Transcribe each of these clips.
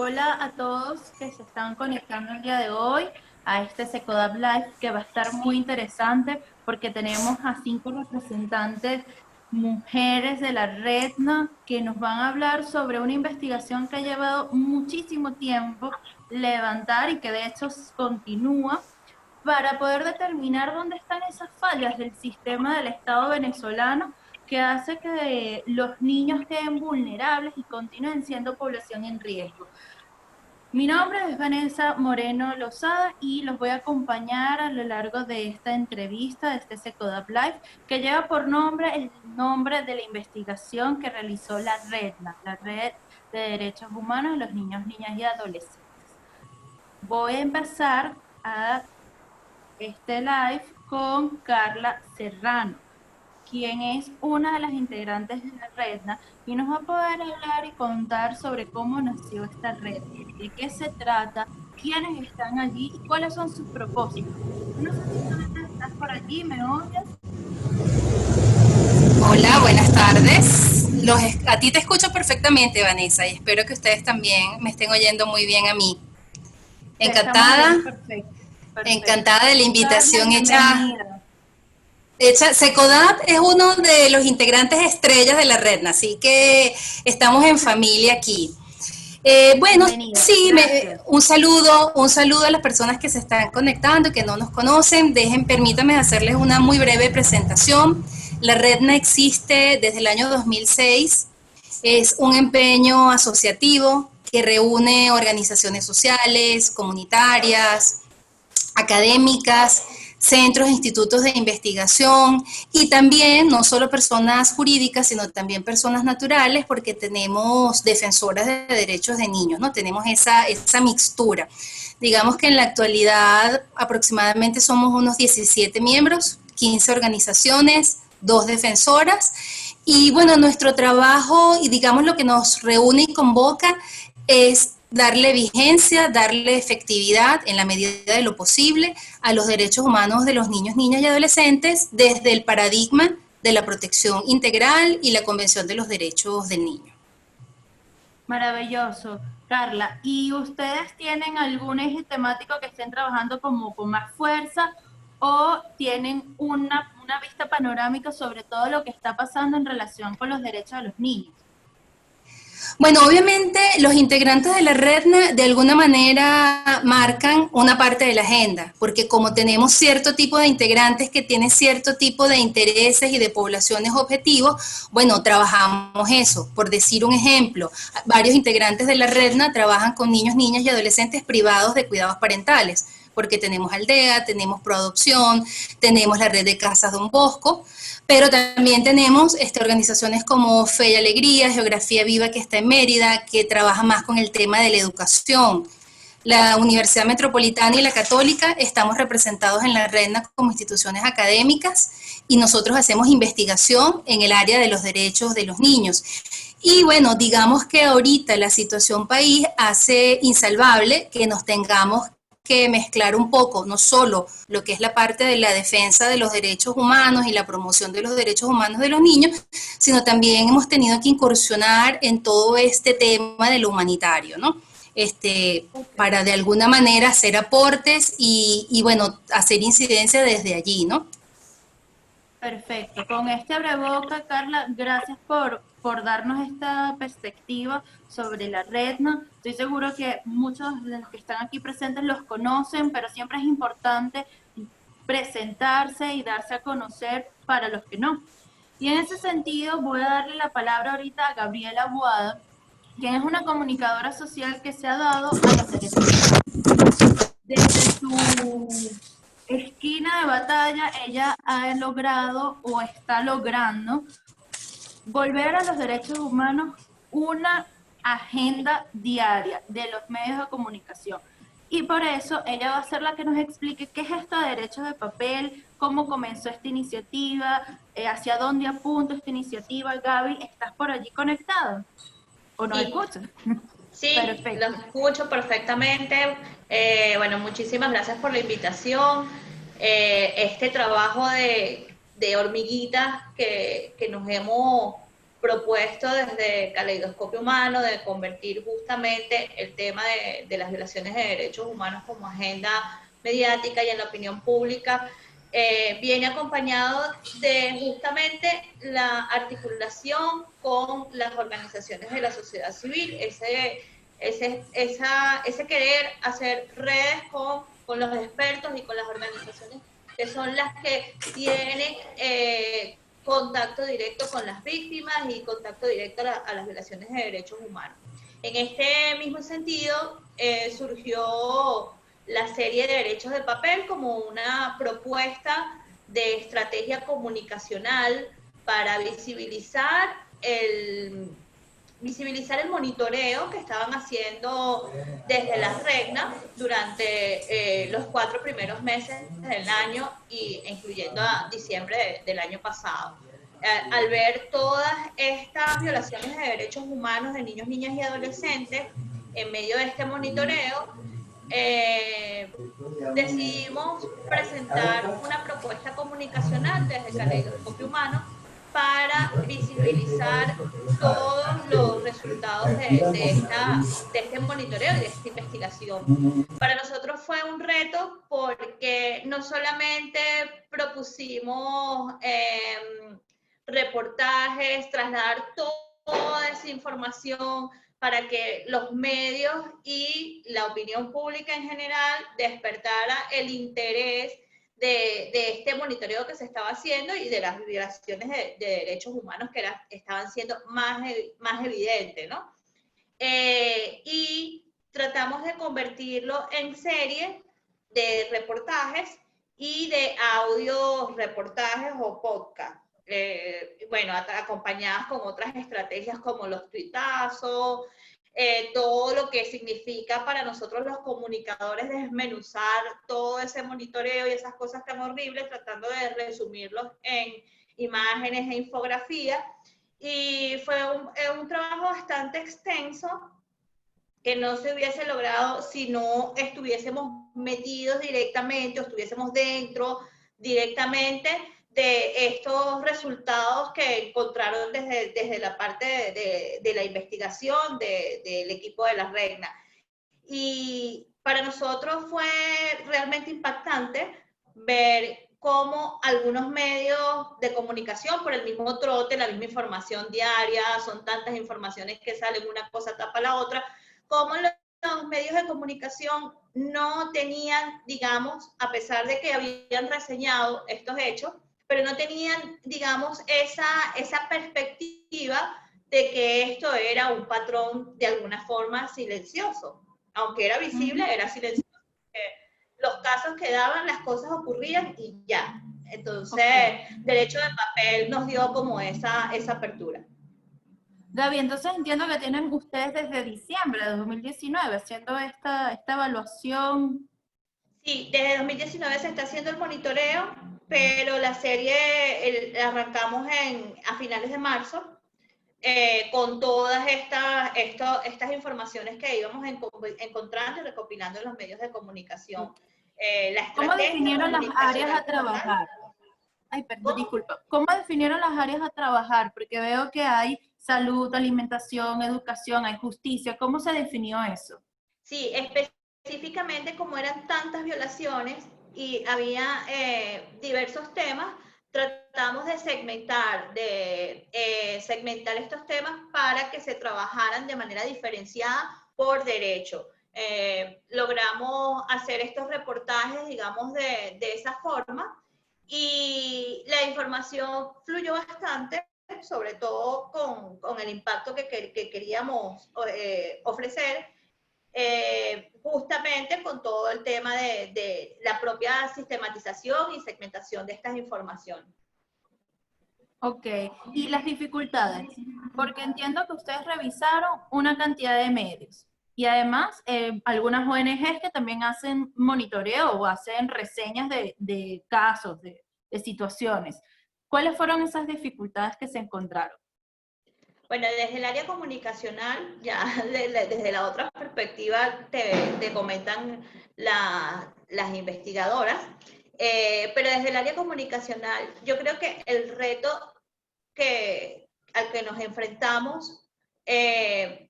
Hola a todos que se están conectando el día de hoy a este Secodab Live que va a estar muy interesante porque tenemos a 5 representantes mujeres de la REDNA que nos van a hablar sobre una investigación que ha llevado muchísimo tiempo levantar y que de hecho continúa para poder determinar dónde están esas fallas del sistema del Estado venezolano que hace que los niños queden vulnerables y continúen siendo población en riesgo. Mi nombre es Vanessa Moreno Lozada y los voy a acompañar a lo largo de esta entrevista, de este Secodab Live, que lleva por nombre el nombre de la investigación que realizó la REDNA, la Red de Derechos Humanos de los Niños, Niñas y Adolescentes. Voy a empezar a este live con Carla Serrano, quien es una de las integrantes de la REDNA y nos va a poder hablar y contar sobre cómo nació esta red, de qué se trata, quiénes están allí y cuáles son sus propósitos. No sé si tú estás por allí, ¿me oyes? Hola, buenas tardes. A ti te escucho perfectamente, Vanessa, y espero que ustedes también me estén oyendo muy bien a mí. Te estamos oyendo Encantada, perfecto. Perfecto. encantada de la Carla, invitación bienvenida. Secodab es uno de los integrantes estrellas de la red, así que estamos en familia aquí. Bueno, Bienvenida. sí, Gracias. un saludo a las personas que se están conectando, que no nos conocen. Permítanme hacerles una muy breve presentación. La REDNA existe desde el año 2006. Es un empeño asociativo que reúne organizaciones sociales, comunitarias, académicas, centros e institutos de investigación y también no solo personas jurídicas, sino también personas naturales, porque tenemos defensoras de derechos de niños, ¿no? Tenemos esa mixtura. Digamos que en la actualidad aproximadamente somos unos 17 miembros, 15 organizaciones, 2 defensoras. Y bueno, nuestro trabajo y digamos lo que nos reúne y convoca es darle vigencia, darle efectividad en la medida de lo posible a los derechos humanos de los niños, niñas y adolescentes desde el paradigma de la protección integral y la Convención de los Derechos del Niño. Maravilloso, Carla. ¿Y ustedes tienen algún eje temático que estén trabajando como con más fuerza o tienen una vista panorámica sobre todo lo que está pasando en relación con los derechos de los niños? Bueno, obviamente los integrantes de la red de alguna manera marcan una parte de la agenda, porque como tenemos cierto tipo de integrantes que tienen cierto tipo de intereses y de poblaciones objetivos, bueno, trabajamos eso. Por decir un ejemplo, varios integrantes de la red trabajan con niños, niñas y adolescentes privados de cuidados parentales, porque tenemos Aldea, tenemos Proadopción, tenemos la red de Casas Don Bosco, pero también tenemos organizaciones como Fe y Alegría, Geografía Viva, que está en Mérida, que trabaja más con el tema de la educación. La Universidad Metropolitana y la Católica estamos representados en la REDNA como instituciones académicas y nosotros hacemos investigación en el área de los derechos de los niños. Y bueno, digamos que ahorita la situación país hace insalvable que nos tengamos que mezclar un poco, no solo lo que es la parte de la defensa de los derechos humanos y la promoción de los derechos humanos de los niños, sino también hemos tenido que incursionar en todo este tema de lo humanitario, ¿no? Okay. Para de alguna manera hacer aportes y bueno, hacer incidencia desde allí, ¿no? Perfecto. Con este abreboca, Carla, gracias por darnos esta perspectiva sobre la red, ¿no? Estoy seguro que muchos de los que están aquí presentes los conocen, pero siempre es importante presentarse y darse a conocer para los que no. Y en ese sentido, voy a darle la palabra ahorita a Gabriela Boada, quien es una comunicadora social que se ha dado a los derechos humanos. Desde su esquina de batalla, ella ha logrado o está logrando volver a los derechos humanos una agenda diaria de los medios de comunicación. Y por eso ella va a ser la que nos explique qué es esto de derechos de papel, cómo comenzó esta iniciativa, hacia dónde apunta esta iniciativa. Gaby, ¿estás por allí conectado? ¿O nos Sí, escuchas? sí, los Perfecto. escucho perfectamente. Bueno, muchísimas gracias por la invitación. Este trabajo de hormiguitas que nos hemos propuesto desde Caleidoscopio Humano de convertir justamente el tema de las violaciones de derechos humanos como agenda mediática y en la opinión pública, viene acompañado de justamente la articulación con las organizaciones de la sociedad civil, ese querer hacer redes con los expertos y con las organizaciones que son las que tienen contacto directo con las víctimas y contacto directo a las violaciones de derechos humanos. En este mismo sentido, surgió la serie de Derechos de Papel como una propuesta de estrategia comunicacional para visibilizar el monitoreo que estaban haciendo desde las reglas durante los 4 primeros meses del año, incluyendo a diciembre del año pasado. Al ver todas estas violaciones de derechos humanos de niños, niñas y adolescentes en medio de este monitoreo, decidimos presentar una propuesta comunicacional desde Caleidoscopio Humano para visibilizar todos los resultados de este monitoreo y de esta investigación. Para nosotros fue un reto porque no solamente propusimos reportajes, trasladar toda esa información para que los medios y la opinión pública en general despertara el interés de este monitoreo que se estaba haciendo y de las violaciones de derechos humanos que estaban siendo más evidentes, ¿no? Y tratamos de convertirlo en serie de reportajes y de audio reportajes o podcast. Bueno, acompañadas con otras estrategias como los tuitazos, todo lo que significa para nosotros los comunicadores desmenuzar todo ese monitoreo y esas cosas tan horribles, tratando de resumirlos en imágenes e infografías. Y fue un trabajo bastante extenso que no se hubiese logrado si no estuviésemos metidos directamente o estuviésemos dentro directamente de estos resultados que encontraron desde la parte de la investigación del equipo de la REGNA. Y para nosotros fue realmente impactante ver cómo algunos medios de comunicación, por el mismo trote, la misma información diaria, son tantas informaciones que salen, una cosa tapa la otra, cómo los medios de comunicación no tenían, digamos, a pesar de que habían reseñado estos hechos, pero no tenían, digamos, esa perspectiva de que esto era un patrón de alguna forma silencioso. Aunque era visible, era silencioso. Los casos quedaban, las cosas ocurrían y ya. Entonces, Derecho de Papel nos dio como esa apertura. Gaby, entonces entiendo que tienen ustedes desde diciembre de 2019 haciendo esta evaluación. Sí, desde 2019 se está haciendo el monitoreo, pero la serie arrancamos a finales de marzo con todas estas informaciones que íbamos encontrando y recopilando en los medios de comunicación. ¿Cómo definieron las áreas a trabajar? Ay, perdón, disculpa. ¿Cómo definieron las áreas a trabajar? Porque veo que hay salud, alimentación, educación, hay justicia. ¿Cómo se definió eso? Sí, específicamente como eran tantas violaciones y había diversos temas, tratamos de segmentar estos temas para que se trabajaran de manera diferenciada por derecho. Logramos hacer estos reportajes, digamos, de esa forma, y la información fluyó bastante, sobre todo con el impacto que queríamos ofrecer, justamente con todo el tema de la propia sistematización y segmentación de estas informaciones. Ok, y las dificultades, porque entiendo que ustedes revisaron una cantidad de medios y además algunas ONGs que también hacen monitoreo o hacen reseñas de casos, de situaciones. ¿Cuáles fueron esas dificultades que se encontraron? Bueno, desde el área comunicacional, ya desde la otra perspectiva te comentan las investigadoras, pero desde el área comunicacional yo creo que el reto que al que nos enfrentamos,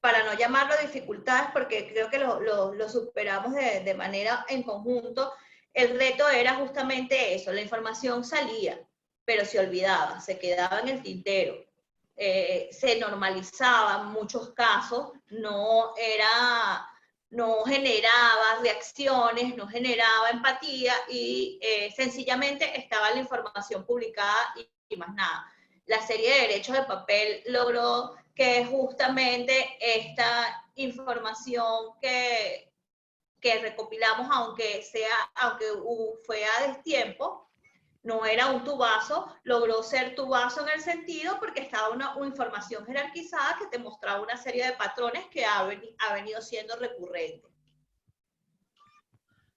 para no llamarlo dificultades, porque creo que lo superamos de manera en conjunto, el reto era justamente eso, la información salía, pero se olvidaba, se quedaba en el tintero. Se normalizaba en muchos casos, no generaba reacciones, no generaba empatía y sencillamente estaba la información publicada y más nada. La serie de Derechos de Papel logró que justamente esta información que recopilamos, aunque fue a destiempo, no era un tubazo, logró ser tubazo en el sentido porque estaba una información jerarquizada que te mostraba una serie de patrones que ha venido siendo recurrente.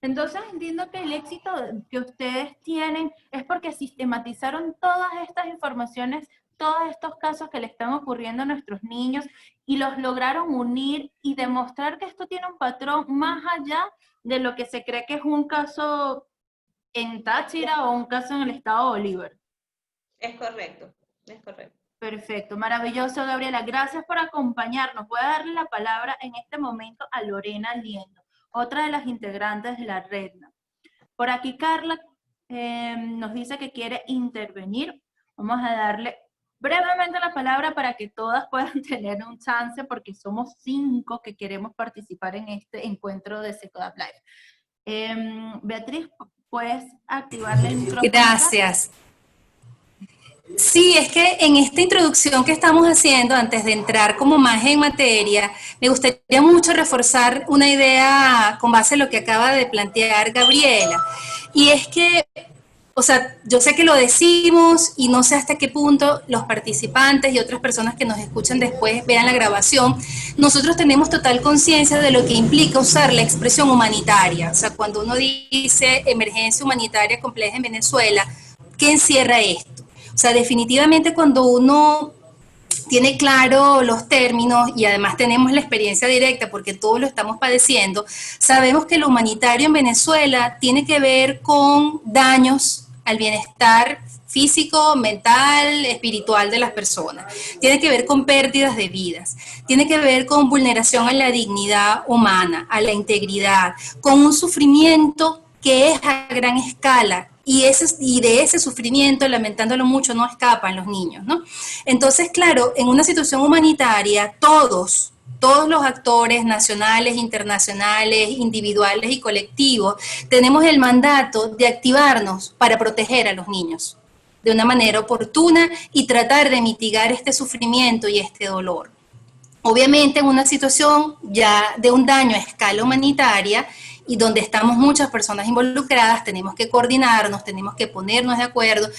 Entonces entiendo que el éxito que ustedes tienen es porque sistematizaron todas estas informaciones, todos estos casos que le están ocurriendo a nuestros niños y los lograron unir y demostrar que esto tiene un patrón más allá de lo que se cree que es un caso en Táchira o un caso en el estado Bolívar. Es correcto, es correcto. Perfecto, maravilloso, Gabriela. Gracias por acompañarnos. Voy a darle la palabra en este momento a Lorena Liendo, otra de las integrantes de la REDNA. Por aquí Carla nos dice que quiere intervenir. Vamos a darle brevemente la palabra para que todas puedan tener un chance, porque somos 5 que queremos participar en este encuentro de Secodab Live. Beatriz, ¿puedes activarle el micrófono? Gracias. Sí, es que en esta introducción que estamos haciendo, antes de entrar como más en materia, me gustaría mucho reforzar una idea con base en lo que acaba de plantear Gabriela. Y es que, o sea, yo sé que lo decimos y no sé hasta qué punto los participantes y otras personas que nos escuchan después vean la grabación, nosotros tenemos total conciencia de lo que implica usar la expresión humanitaria. O sea, cuando uno dice emergencia humanitaria compleja en Venezuela, ¿qué encierra esto? O sea, definitivamente cuando uno tiene claro los términos y además tenemos la experiencia directa porque todos lo estamos padeciendo, sabemos que lo humanitario en Venezuela tiene que ver con daños al bienestar físico, mental, espiritual de las personas. Tiene que ver con pérdidas de vidas, tiene que ver con vulneración a la dignidad humana, a la integridad, con un sufrimiento que es a gran escala y de ese sufrimiento, lamentándolo mucho, no escapan los niños, ¿no? Entonces, claro, en una situación humanitaria, todos los actores nacionales, internacionales, individuales y colectivos, tenemos el mandato de activarnos para proteger a los niños de una manera oportuna y tratar de mitigar este sufrimiento y este dolor. Obviamente en una situación ya de un daño a escala humanitaria y donde estamos muchas personas involucradas, tenemos que coordinarnos, tenemos que ponernos de acuerdo,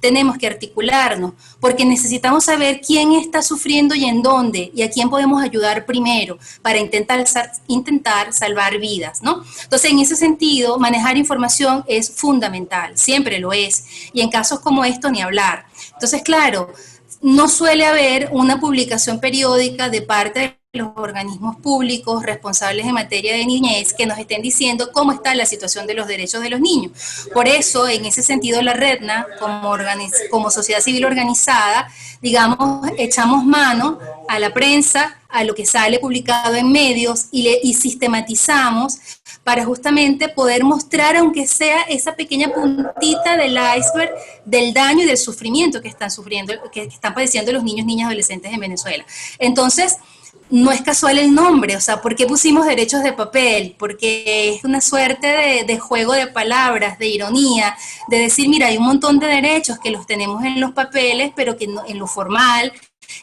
tenemos que articularnos, porque necesitamos saber quién está sufriendo y en dónde, y a quién podemos ayudar primero para intentar salvar vidas, ¿no? Entonces, en ese sentido, manejar información es fundamental, siempre lo es, y en casos como estos ni hablar. Entonces, claro, no suele haber una publicación periódica de parte de los organismos públicos responsables en materia de niñez que nos estén diciendo cómo está la situación de los derechos de los niños. Por eso, en ese sentido, la REDNA, como sociedad civil organizada, digamos, echamos mano a la prensa, a lo que sale publicado en medios y sistematizamos para justamente poder mostrar, aunque sea esa pequeña puntita del iceberg, del daño y del sufrimiento que están sufriendo, que están padeciendo los niños, niñas, adolescentes en Venezuela. Entonces, no es casual el nombre, o sea, ¿por qué pusimos derechos de papel? Porque es una suerte de juego de palabras, de ironía, de decir, mira, hay un montón de derechos que los tenemos en los papeles, pero que no, en lo formal,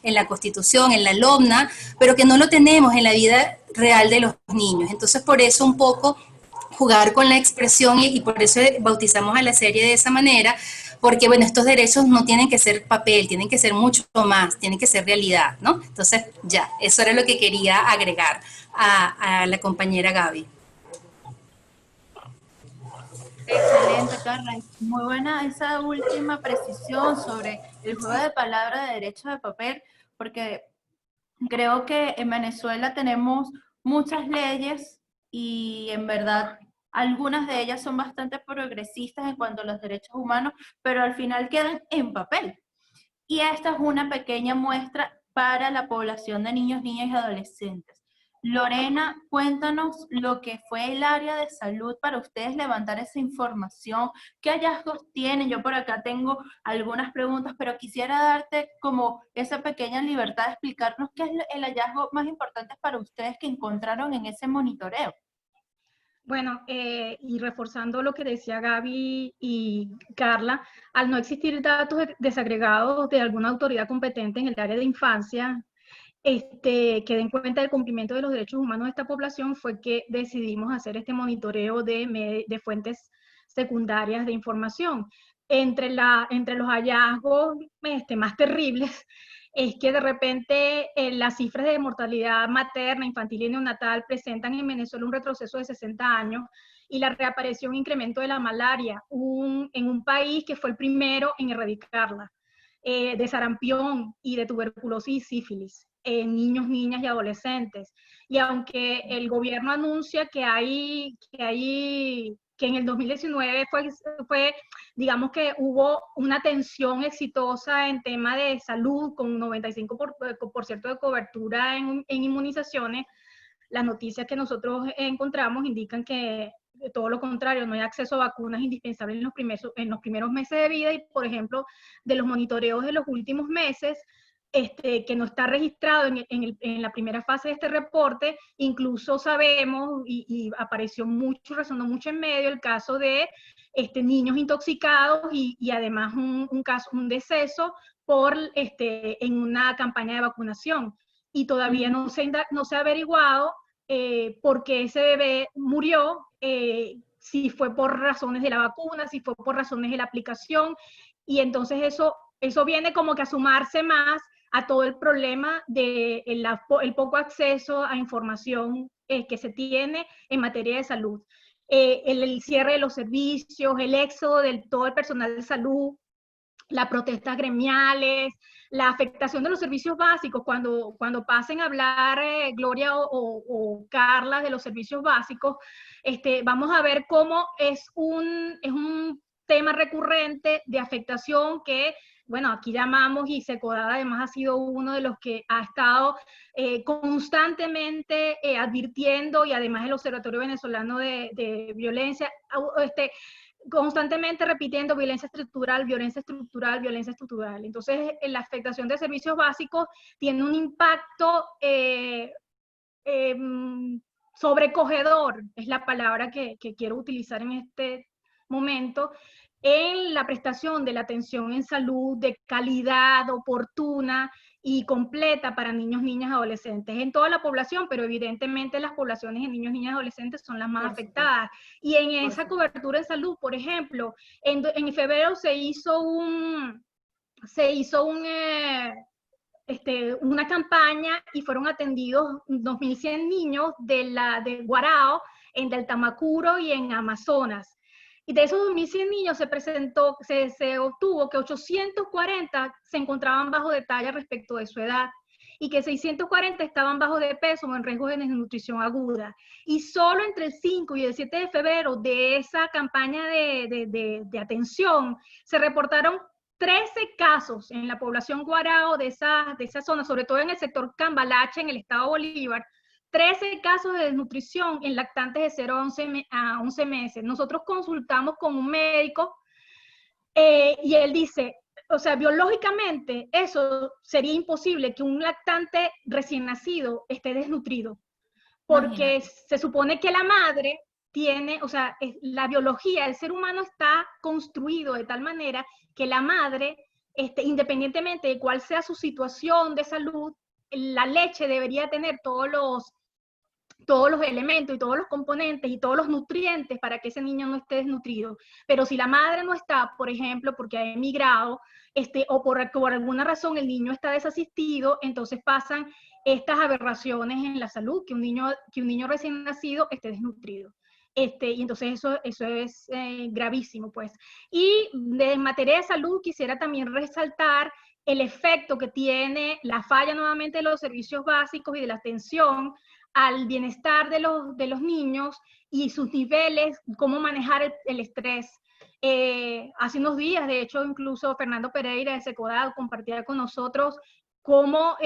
en la Constitución, en la LOMNA, pero que no lo tenemos en la vida real de los niños. Entonces, por eso un poco jugar con la expresión y por eso bautizamos a la serie de esa manera, porque bueno, estos derechos no tienen que ser papel, tienen que ser mucho más, tienen que ser realidad, ¿no? Entonces, ya, eso era lo que quería agregar a la compañera Gaby. Excelente, Carla. Muy buena esa última precisión sobre el juego de palabras de derecho de papel, porque creo que en Venezuela tenemos muchas leyes y en verdad algunas de ellas son bastante progresistas en cuanto a los derechos humanos, pero al final quedan en papel. Y esta es una pequeña muestra para la población de niños, niñas y adolescentes. Lorena, cuéntanos lo que fue el área de salud para ustedes levantar esa información. ¿Qué hallazgos tienen? Yo por acá tengo algunas preguntas, pero quisiera darte como esa pequeña libertad de explicarnos qué es el hallazgo más importante para ustedes que encontraron en ese monitoreo. Bueno, y reforzando lo que decía Gaby y Carla, al no existir datos desagregados de alguna autoridad competente en el área de infancia, que den cuenta del cumplimiento de los derechos humanos de esta población, fue que decidimos hacer este monitoreo de fuentes secundarias de información. Entre los hallazgos más terribles es que de repente las cifras de mortalidad materna, infantil y neonatal presentan en Venezuela un retroceso de 60 años y la reaparición e incremento de la malaria en un país que fue el primero en erradicarla, de sarampión y de tuberculosis y sífilis en niños, niñas y adolescentes. Y aunque el gobierno anuncia que en el 2019 digamos que hubo una atención exitosa en tema de salud con 95% de cobertura en inmunizaciones, las noticias que nosotros encontramos indican que todo lo contrario, no hay acceso a vacunas indispensables en los primeros meses de vida y, por ejemplo, de los monitoreos de los últimos meses, que no está registrado en la primera fase de este reporte, incluso sabemos, y apareció mucho, resonó mucho en medio el caso de niños intoxicados y además un deceso en una campaña de vacunación. Y todavía no se ha averiguado por qué ese bebé murió, si fue por razones de la vacuna, si fue por razones de la aplicación, y entonces eso viene como que a sumarse más a todo el problema de el poco acceso a información que se tiene en materia de salud. El cierre de los servicios, el éxodo de todo el personal de salud, las protestas gremiales, la afectación de los servicios básicos. Cuando pasen a hablar Gloria o Carla de los servicios básicos, vamos a ver cómo es un tema recurrente de afectación que, bueno, aquí llamamos, y SECODAD además ha sido uno de los que ha estado constantemente advirtiendo, y además el Observatorio Venezolano de Violencia, constantemente repitiendo violencia estructural, violencia estructural, violencia estructural. Entonces, la afectación de servicios básicos tiene un impacto sobrecogedor, es la palabra que quiero utilizar en este momento, en la prestación de la atención en salud de calidad, oportuna y completa para niños, niñas, adolescentes, en toda la población, pero evidentemente las poblaciones de niños, niñas y adolescentes son las más afectadas. Y en esa cobertura en salud, por ejemplo, en febrero se hizo una campaña y fueron atendidos 2.100 niños de Guarao, en Del Tamacuro y en Amazonas. Y de esos 2.100 niños se obtuvo que 840 se encontraban bajo de talla respecto de su edad y que 640 estaban bajo de peso o en riesgo de desnutrición aguda. Y solo entre el 5 y el 7 de febrero de esa campaña de atención se reportaron 13 casos en la población Guarao de esa zona, sobre todo en el sector Cambalache, en el estado Bolívar, 13 casos de desnutrición en lactantes de 0 a 11 meses. Nosotros consultamos con un médico y él dice, o sea, biológicamente eso sería imposible, que un lactante recién nacido esté desnutrido, porque se supone que la madre tiene, o sea, la biología, el ser humano está construido de tal manera que la madre, independientemente de cuál sea su situación de salud, la leche debería tener todos los elementos y todos los componentes y todos los nutrientes para que ese niño no esté desnutrido. Pero si la madre no está, por ejemplo, porque ha emigrado, o por alguna razón el niño está desasistido, entonces pasan estas aberraciones en la salud, que un niño recién nacido esté desnutrido. Y entonces eso es gravísimo, pues. Y en materia de salud quisiera también resaltar el efecto que tiene la falla nuevamente de los servicios básicos y de la atención al bienestar de los niños y sus niveles, cómo manejar el estrés. Hace unos días, de hecho, incluso Fernando Pereira de Secodad compartía con nosotros cómo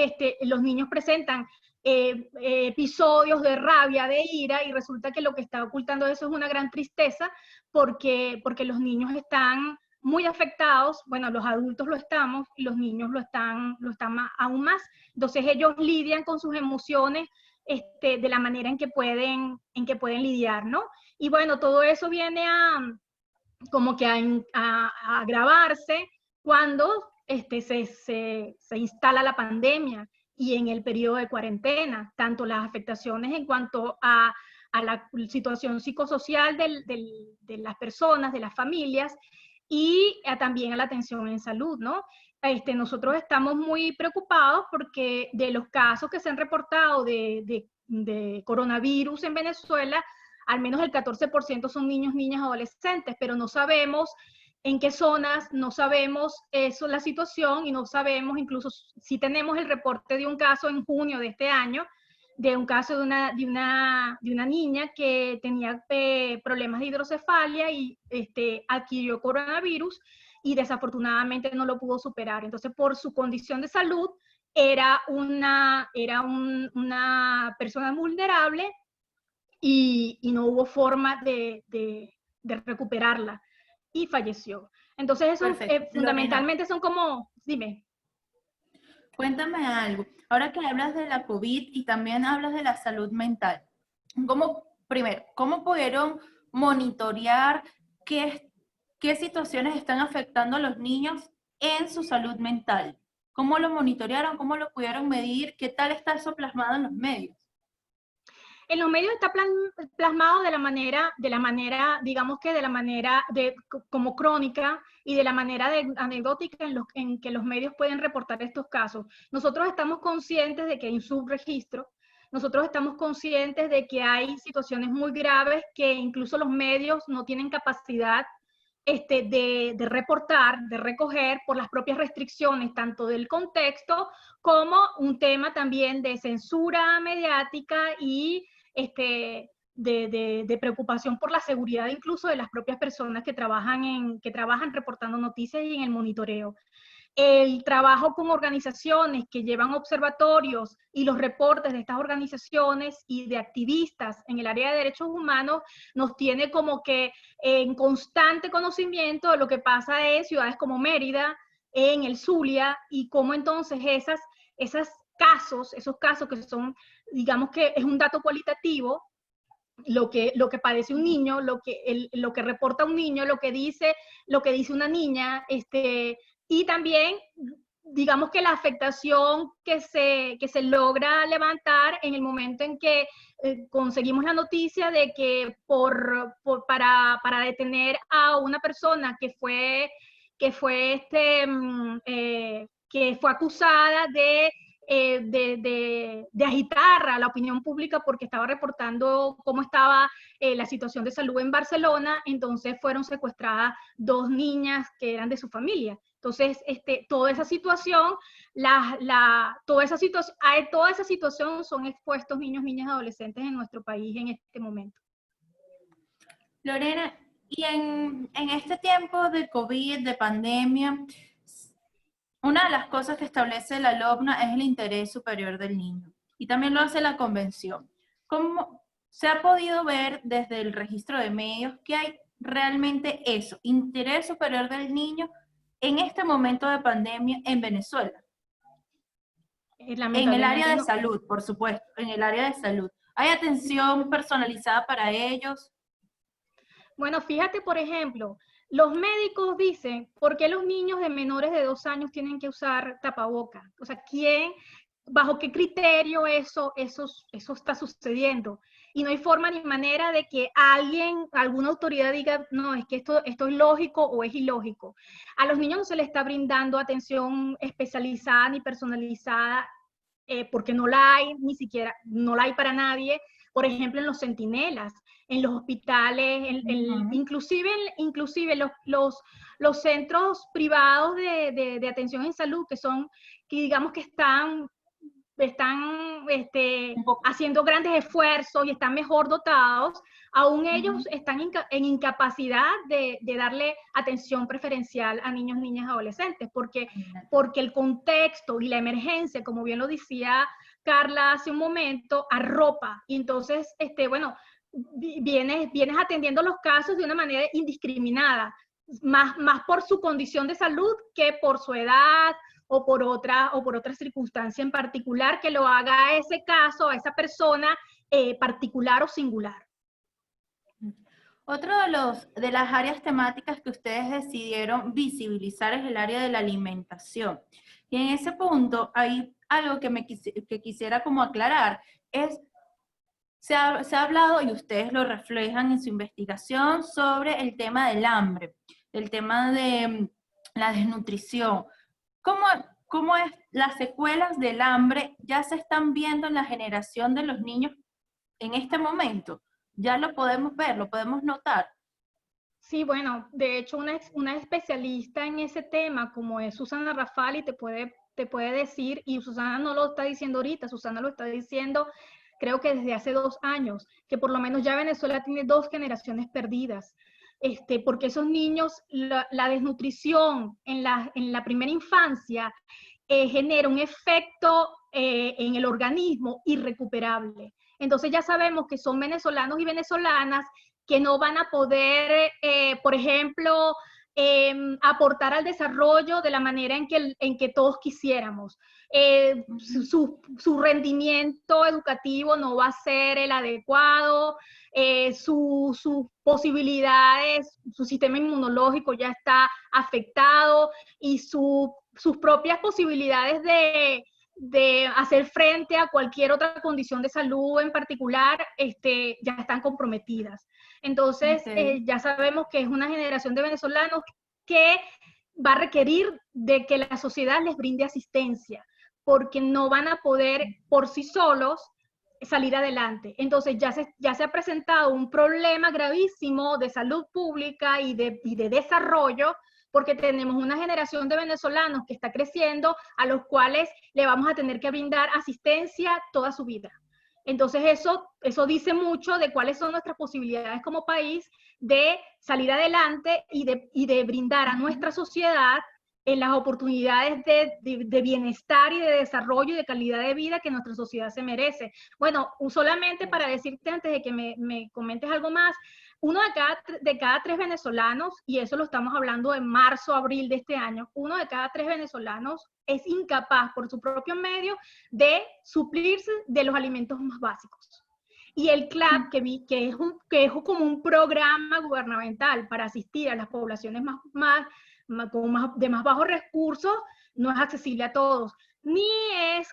los niños presentan episodios de rabia, de ira, y resulta que lo que está ocultando eso es una gran tristeza, porque los niños están muy afectados. Bueno, los adultos lo estamos, y los niños lo están aún más. Entonces ellos lidian con sus emociones de la manera en que pueden lidiar, ¿no? Y bueno, todo eso viene como que a agravarse cuando se instala la pandemia y en el periodo de cuarentena, tanto las afectaciones en cuanto a la situación psicosocial de las personas, de las familias, y también a la atención en salud, ¿no? Nosotros estamos muy preocupados porque de los casos que se han reportado de coronavirus en Venezuela, al menos el 14% son niños, niñas, adolescentes, pero no sabemos en qué zonas, no sabemos eso, la situación, y no sabemos, incluso si tenemos el reporte de un caso en junio de este año, de un caso de una niña que tenía problemas de hidrocefalia y adquirió coronavirus y desafortunadamente no lo pudo superar. Entonces, por su condición de salud, era una persona vulnerable y no hubo forma de recuperarla y falleció. Entonces, eso fundamentalmente son como, dime. Cuéntame algo. Ahora que hablas de la COVID y también hablas de la salud mental, primero, ¿cómo pudieron monitorear qué situaciones están afectando a los niños en su salud mental? ¿Cómo lo monitorearon? ¿Cómo lo pudieron medir? ¿Qué tal está eso plasmado en los medios? En los medios está plasmado de la manera, digamos que de la manera como crónica y de la manera anecdótica en que los medios pueden reportar estos casos. Nosotros estamos conscientes de que hay un subregistro, nosotros estamos conscientes de que hay situaciones muy graves que incluso los medios no tienen capacidad de reportar, de recoger por las propias restricciones, tanto del contexto como un tema también de censura mediática y de preocupación por la seguridad incluso de las propias personas que trabajan reportando noticias y en el monitoreo. El trabajo con organizaciones que llevan observatorios y los reportes de estas organizaciones y de activistas en el área de derechos humanos nos tiene como que en constante conocimiento de lo que pasa en ciudades como Mérida, en el Zulia, y cómo entonces esos casos que son, digamos que es un dato cualitativo, lo que padece un niño, lo que reporta un niño, lo que dice una niña, y también, digamos que la afectación que se logra levantar en el momento en que conseguimos la noticia de que para detener a una persona que fue acusada de agitar a la opinión pública porque estaba reportando cómo estaba la situación de salud en Barcelona, entonces fueron secuestradas 2 niñas que eran de su familia. Entonces, toda esa situación son expuestos niños, niñas, adolescentes en nuestro país en este momento. Lorena, y en este tiempo de COVID, de pandemia, una de las cosas que establece la LOPNA es el interés superior del niño, y también lo hace la Convención. ¿Cómo se ha podido ver desde el registro de medios que hay realmente eso, interés superior del niño en este momento de pandemia en Venezuela? En el área de salud, por supuesto, en el área de salud. ¿Hay atención personalizada para ellos? Bueno, fíjate, por ejemplo, los médicos dicen, ¿por qué los niños de menores de 2 años tienen que usar tapabocas? O sea, bajo qué criterio eso está sucediendo? Y no hay forma ni manera de que alguna autoridad diga, no, es que esto es lógico o es ilógico. A los niños no se les está brindando atención especializada ni personalizada, porque no la hay, ni siquiera, no la hay para nadie. Por ejemplo, en los centinelas, en los hospitales, inclusive los centros privados de atención en salud, que digamos que están Un poco. haciendo grandes esfuerzos y están mejor dotados, aún ellos están en incapacidad de darle atención preferencial a niños, niñas, adolescentes, porque el contexto y la emergencia, como bien lo decía Carla hace un momento, arropa. Y entonces, bueno, vienes atendiendo los casos de una manera indiscriminada, más por su condición de salud que por su edad o por otra circunstancia en particular que lo haga a ese caso, a esa persona particular o singular. Otro de las áreas temáticas que ustedes decidieron visibilizar es el área de la alimentación. Y en ese punto hay algo que quisiera como aclarar, se ha hablado, y ustedes lo reflejan en su investigación, sobre el tema del hambre, el tema de la desnutrición. ¿Cómo es las secuelas del hambre ya se están viendo en la generación de los niños en este momento? Ya lo podemos ver, lo podemos notar. Sí, bueno, de hecho una especialista en ese tema como es Susana Rafali te puede decir, y Susana no lo está diciendo ahorita, Susana lo está diciendo creo que desde hace 2 años, que por lo menos ya Venezuela tiene 2 generaciones perdidas. Porque esos niños, la desnutrición en la primera infancia genera un efecto en el organismo irrecuperable. Entonces ya sabemos que son venezolanos y venezolanas que no van a poder, por ejemplo, aportar al desarrollo de la manera en que todos quisiéramos. Su rendimiento educativo no va a ser el adecuado, sus posibilidades, su sistema inmunológico ya está afectado y sus propias posibilidades de hacer frente a cualquier otra condición de salud en particular, ya están comprometidas. Entonces, ya sabemos que es una generación de venezolanos que va a requerir de que la sociedad les brinde asistencia, porque no van a poder por sí solos salir adelante. Entonces, ya se ha presentado un problema gravísimo de salud pública y de desarrollo, porque tenemos una generación de venezolanos que está creciendo, a los cuales le vamos a tener que brindar asistencia toda su vida. Entonces eso dice mucho de cuáles son nuestras posibilidades como país de salir adelante y de brindar a nuestra sociedad las oportunidades de bienestar y de desarrollo y de calidad de vida que nuestra sociedad se merece. Bueno, solamente para decirte antes de que me comentes algo más, uno de cada 3 venezolanos, y eso lo estamos hablando en marzo, abril de este año, uno de cada 3 venezolanos es incapaz por su propio medio de suplirse de los alimentos más básicos. Y el CLAP, que es como un programa gubernamental para asistir a las poblaciones de más bajos recursos, no es accesible a todos. Ni es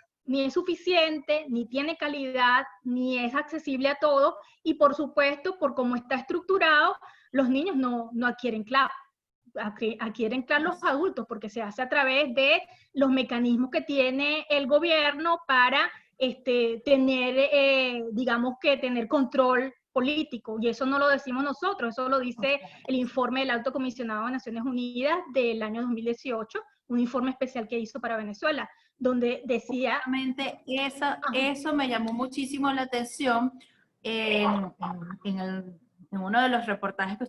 suficiente, ni tiene calidad, ni es accesible a todos, y por supuesto, por cómo está estructurado, los niños no adquieren CLAP. Adquieren CLAP los adultos, porque se hace a través de los mecanismos que tiene el gobierno para tener control político, y eso no lo decimos nosotros, eso lo dice el informe del Alto Comisionado de Naciones Unidas del año 2018, un informe especial que hizo para Venezuela, donde decía... Justamente eso me llamó muchísimo la atención en uno de los reportajes que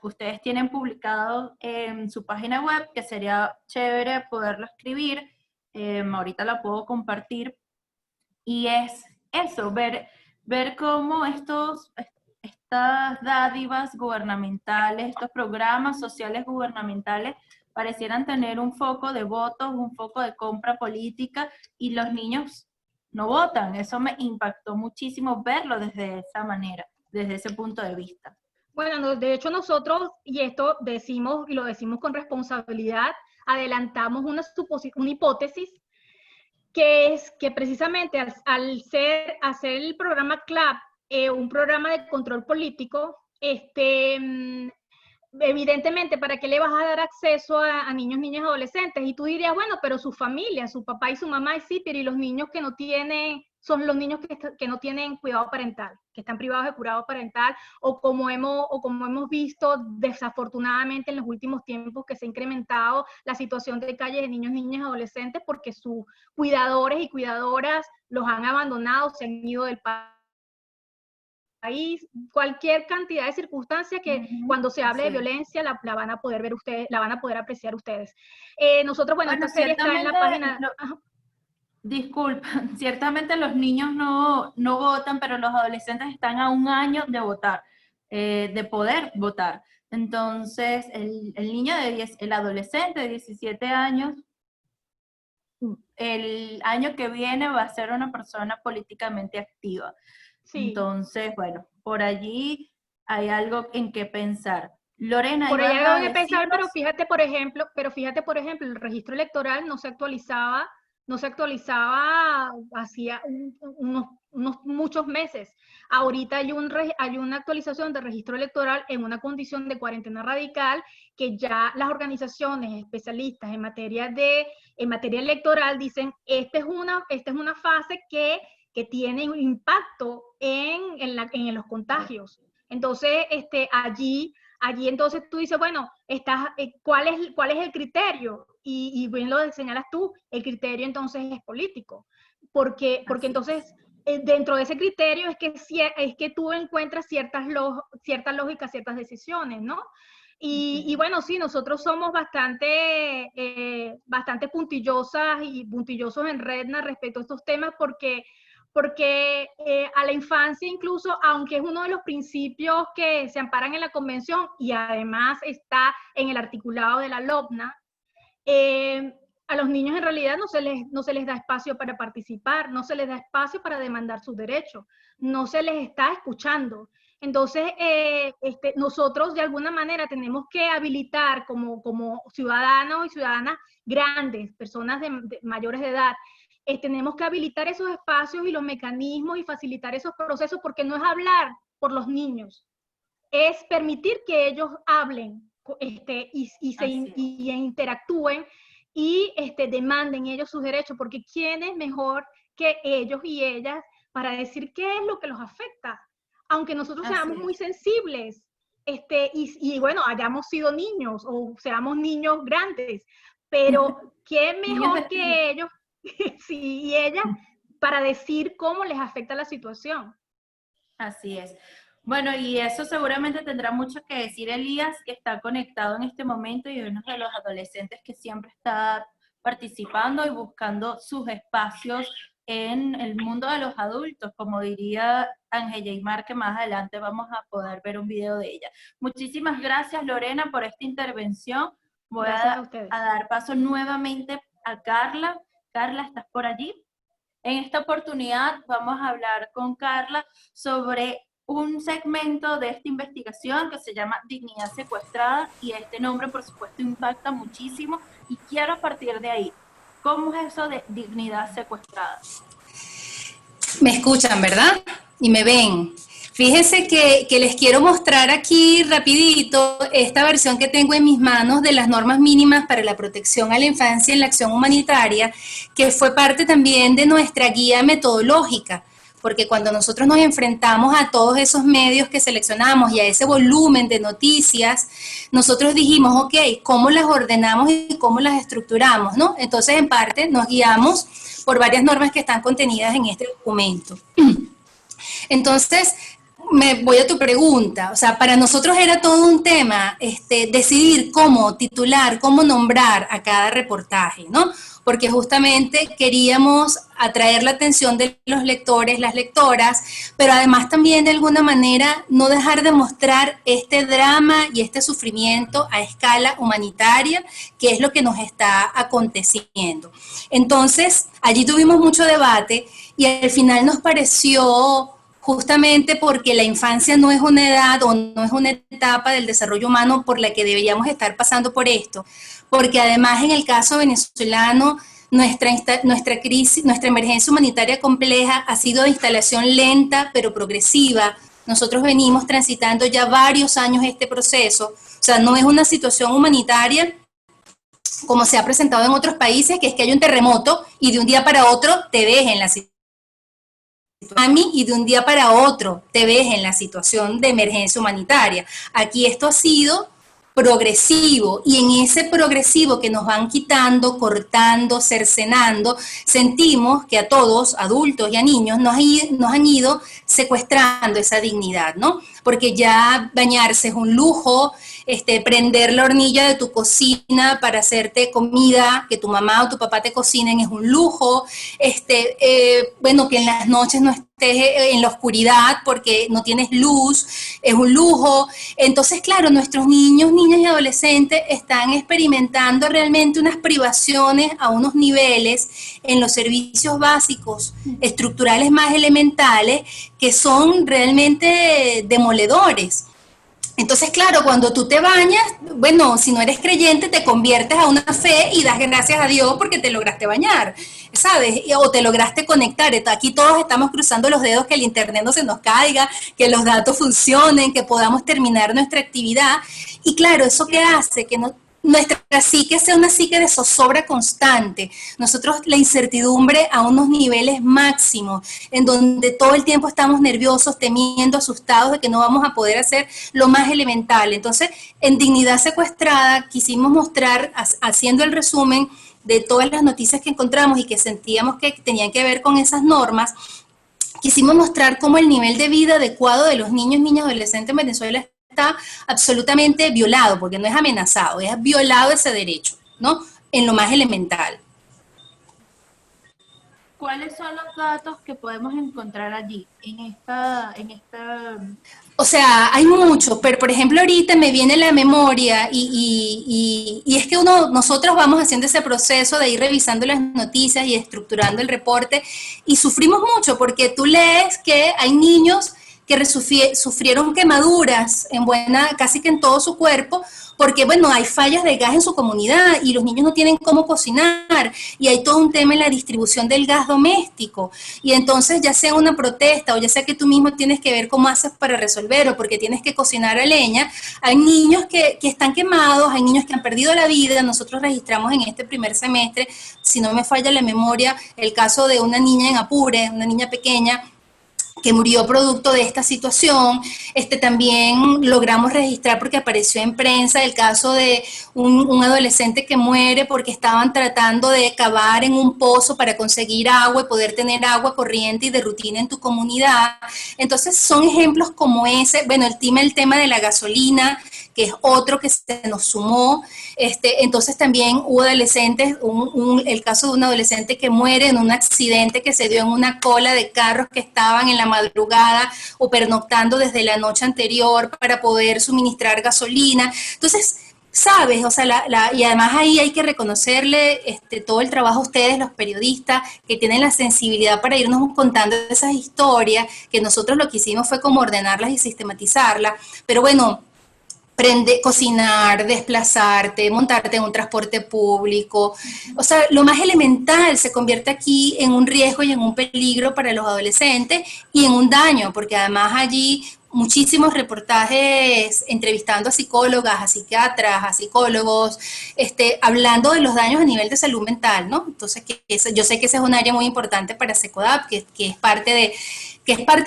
ustedes tienen publicado en su página web, que sería chévere poderlo escribir, ahorita la puedo compartir, y es eso, ver cómo estas dádivas gubernamentales, estos programas sociales gubernamentales parecieran tener un foco de votos, un foco de compra política, y los niños no votan. Eso me impactó muchísimo verlo desde esa manera, desde ese punto de vista. Bueno, de hecho nosotros, y esto decimos, y lo decimos con responsabilidad, adelantamos una hipótesis, que es que precisamente al hacer el programa CLAP, un programa de control político, evidentemente, ¿para qué le vas a dar acceso a niños, niñas, adolescentes? Y tú dirías, bueno, pero su familia, su papá y su mamá, sí, pero ¿y los niños que no tienen son los niños que no tienen cuidado parental, que están privados de cuidado parental, o como hemos visto desafortunadamente en los últimos tiempos, que se ha incrementado la situación de calle de niños, niñas y adolescentes porque sus cuidadores y cuidadoras los han abandonado, se han ido del país, cualquier cantidad de circunstancias que cuando se hable de violencia la van a poder ver ustedes, la van a poder apreciar ustedes. Nosotros, bueno, esta serie está en la página... Disculpa, ciertamente los niños no votan, pero los adolescentes están a un año de votar, de poder votar. Entonces, el adolescente de 17 años, el año que viene va a ser una persona políticamente activa. Sí. Entonces, bueno, por allí hay algo en que pensar. Lorena, por ahí hay algo que pensar, pero fíjate, por ejemplo, el registro electoral no se actualizaba hacía unos muchos meses. Ahorita hay una actualización del registro electoral en una condición de cuarentena radical, que ya las organizaciones especialistas en materia electoral dicen, esta es una fase que tiene un impacto en los contagios. Entonces, allí entonces tú dices, bueno, ¿cuál es el criterio? Y bien lo señalas tú, el criterio entonces es político. Porque entonces, dentro de ese criterio es que tú encuentras ciertas lógicas, ciertas decisiones, ¿no? Y bueno, sí, nosotros somos bastante puntillosas y puntillosos en Redna respecto a estos temas porque a la infancia incluso, aunque es uno de los principios que se amparan en la convención y además está en el articulado de la LOPNA, a los niños en realidad no se les da espacio para participar, no se les da espacio para demandar sus derechos, no se les está escuchando. Entonces, nosotros de alguna manera tenemos que habilitar como ciudadanos y ciudadanas grandes, personas de mayores de edad, tenemos que habilitar esos espacios y los mecanismos y facilitar esos procesos, porque no es hablar por los niños, es permitir que ellos hablen y interactúen y demanden ellos sus derechos, porque ¿quién es mejor que ellos y ellas para decir qué es lo que los afecta? Aunque nosotros seamos muy sensibles, y bueno, hayamos sido niños o seamos niños grandes, pero ¿quién mejor que ellos? Sí, y ella para decir cómo les afecta la situación. Así es. Bueno, y eso seguramente tendrá mucho que decir Elías, que está conectado en este momento y es uno de los adolescentes que siempre está participando y buscando sus espacios en el mundo de los adultos, como diría Ángel Yeimar, que más adelante vamos a poder ver un video de ella. Muchísimas gracias, Lorena, por esta intervención. Voy a dar paso nuevamente a Carla. Carla, ¿estás por allí? En esta oportunidad vamos a hablar con Carla sobre un segmento de esta investigación que se llama Dignidad Secuestrada, y este nombre por supuesto impacta muchísimo y quiero a partir de ahí, ¿cómo es eso de dignidad secuestrada? Me escuchan, ¿verdad? Y me ven. Fíjense que les quiero mostrar aquí rapidito esta versión que tengo en mis manos de las normas mínimas para la protección a la infancia en la acción humanitaria, que fue parte también de nuestra guía metodológica, porque cuando nosotros nos enfrentamos a todos esos medios que seleccionamos y a ese volumen de noticias, nosotros dijimos, ok, ¿cómo las ordenamos y cómo las estructuramos, ¿no? Entonces, en parte, nos guiamos por varias normas que están contenidas en este documento. Entonces, me voy a tu pregunta, o sea, para nosotros era todo un tema decidir cómo titular, cómo nombrar a cada reportaje, ¿no? Porque justamente queríamos atraer la atención de los lectores, las lectoras, pero además también de alguna manera no dejar de mostrar este drama y este sufrimiento a escala humanitaria, que es lo que nos está aconteciendo. Entonces, allí tuvimos mucho debate y al final nos pareció, justamente porque la infancia no es una edad o no es una etapa del desarrollo humano por la que deberíamos estar pasando por esto, porque además en el caso venezolano, nuestra crisis, nuestra emergencia humanitaria compleja ha sido de instalación lenta pero progresiva. Nosotros venimos transitando ya varios años este proceso, o sea, no es una situación humanitaria como se ha presentado en otros países, que es que hay un terremoto y de un día para otro te ves en la situación situación y de un día para otro te ves en la situación de emergencia humanitaria. Aquí esto ha sido progresivo, y en ese progresivo que nos van quitando, cortando, cercenando, sentimos que a todos, adultos y a niños, nos han ido secuestrando esa dignidad, ¿no? Porque ya bañarse es un lujo, prender la hornilla de tu cocina para hacerte comida, que tu mamá o tu papá te cocinen es un lujo, bueno, que en las noches no estés en la oscuridad porque no tienes luz, es un lujo. Entonces, claro, nuestros niños, niñas y adolescentes están experimentando realmente unas privaciones a unos niveles en los servicios básicos, estructurales más elementales, que son realmente demoledores. Entonces, claro, cuando tú te bañas, bueno, si no eres creyente, te conviertes a una fe y das gracias a Dios porque te lograste bañar, ¿sabes? O te lograste conectar. Aquí todos estamos cruzando los dedos que el internet no se nos caiga, que los datos funcionen, que podamos terminar nuestra actividad. Y claro, ¿eso qué hace? Que nuestra psique sea una psique de zozobra constante. Nosotros la incertidumbre a unos niveles máximos, en donde todo el tiempo estamos nerviosos, temiendo, asustados de que no vamos a poder hacer lo más elemental. Entonces, en Dignidad Secuestrada quisimos mostrar, haciendo el resumen de todas las noticias que encontramos y que sentíamos que tenían que ver con esas normas, quisimos mostrar cómo el nivel de vida adecuado de los niños, niñas, adolescentes en Venezuela está absolutamente violado, porque no es amenazado, es violado ese derecho, ¿no? En lo más elemental. ¿Cuáles son los datos que podemos encontrar allí, en esta... O sea, hay muchos, pero por ejemplo ahorita me viene la memoria y es que nosotros vamos haciendo ese proceso de ir revisando las noticias y estructurando el reporte, y sufrimos mucho porque tú lees que hay niños que sufrieron quemaduras casi que en todo su cuerpo, porque bueno, hay fallas de gas en su comunidad y los niños no tienen cómo cocinar, y hay todo un tema en la distribución del gas doméstico, y entonces ya sea una protesta o ya sea que tú mismo tienes que ver cómo haces para resolver, o porque tienes que cocinar a leña, hay niños que están quemados, hay niños que han perdido la vida. Nosotros registramos en este primer semestre, si no me falla la memoria, el caso de una niña en Apure, una niña pequeña, que murió producto de esta situación. También logramos registrar, porque apareció en prensa, el caso de un adolescente que muere porque estaban tratando de cavar en un pozo para conseguir agua y poder tener agua corriente y de rutina en tu comunidad. Entonces son ejemplos como ese. Bueno, el tema de la gasolina, que es otro que se nos sumó. Entonces también hubo adolescentes, el caso de un adolescente que muere en un accidente que se dio en una cola de carros que estaban en la madrugada o pernoctando desde la noche anterior para poder suministrar gasolina. Entonces, ¿sabes? O sea, y además ahí hay que reconocerle todo el trabajo a ustedes, los periodistas, que tienen la sensibilidad para irnos contando esas historias, que nosotros lo que hicimos fue como ordenarlas y sistematizarlas. Pero bueno, cocinar, desplazarte, montarte en un transporte público, o sea, lo más elemental se convierte aquí en un riesgo y en un peligro para los adolescentes y en un daño, porque además allí muchísimos reportajes entrevistando a psicólogas, a psiquiatras, a psicólogos, hablando de los daños a nivel de salud mental, ¿no? Entonces, yo sé que esa es un área muy importante para SECODAP, que es parte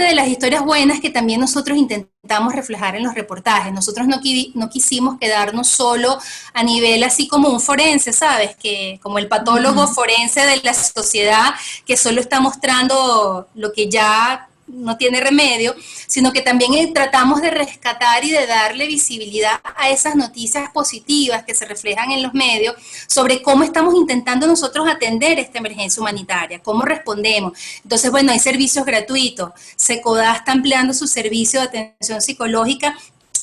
de las historias buenas que también nosotros intentamos reflejar en los reportajes. Nosotros no quisimos quedarnos solo a nivel así como un forense, ¿sabes? Que como el patólogo forense de la sociedad, que solo está mostrando lo que ya no tiene remedio, sino que también tratamos de rescatar y de darle visibilidad a esas noticias positivas que se reflejan en los medios sobre cómo estamos intentando nosotros atender esta emergencia humanitaria, cómo respondemos. Entonces, bueno, hay servicios gratuitos. SECODA está ampliando su servicio de atención psicológica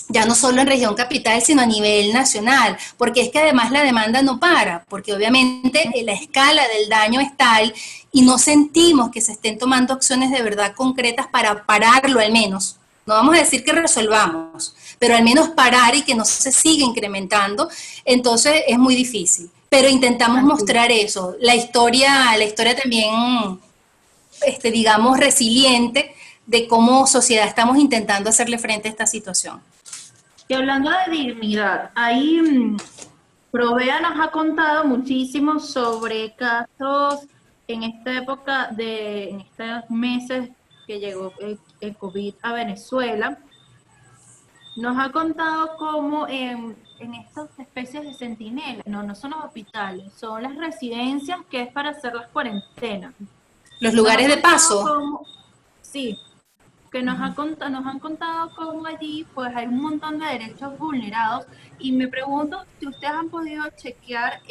ya no solo en región capital, sino a nivel nacional, porque es que además la demanda no para, porque obviamente la escala del daño es tal y no sentimos que se estén tomando acciones de verdad concretas para pararlo al menos. No vamos a decir que resolvamos, pero al menos parar y que no se siga incrementando. Entonces es muy difícil, pero intentamos mostrar eso, la historia también, digamos, resiliente de cómo sociedad estamos intentando hacerle frente a esta situación. Y hablando de dignidad, ahí Provea nos ha contado muchísimo sobre casos en esta época, en estos meses que llegó el COVID a Venezuela, nos ha contado cómo en estas especies de centinelas, no son los hospitales, son las residencias que es para hacer las cuarentenas. Los lugares de paso. Sí, que nos han contado cómo allí pues hay un montón de derechos vulnerados, y me pregunto si ustedes han podido chequear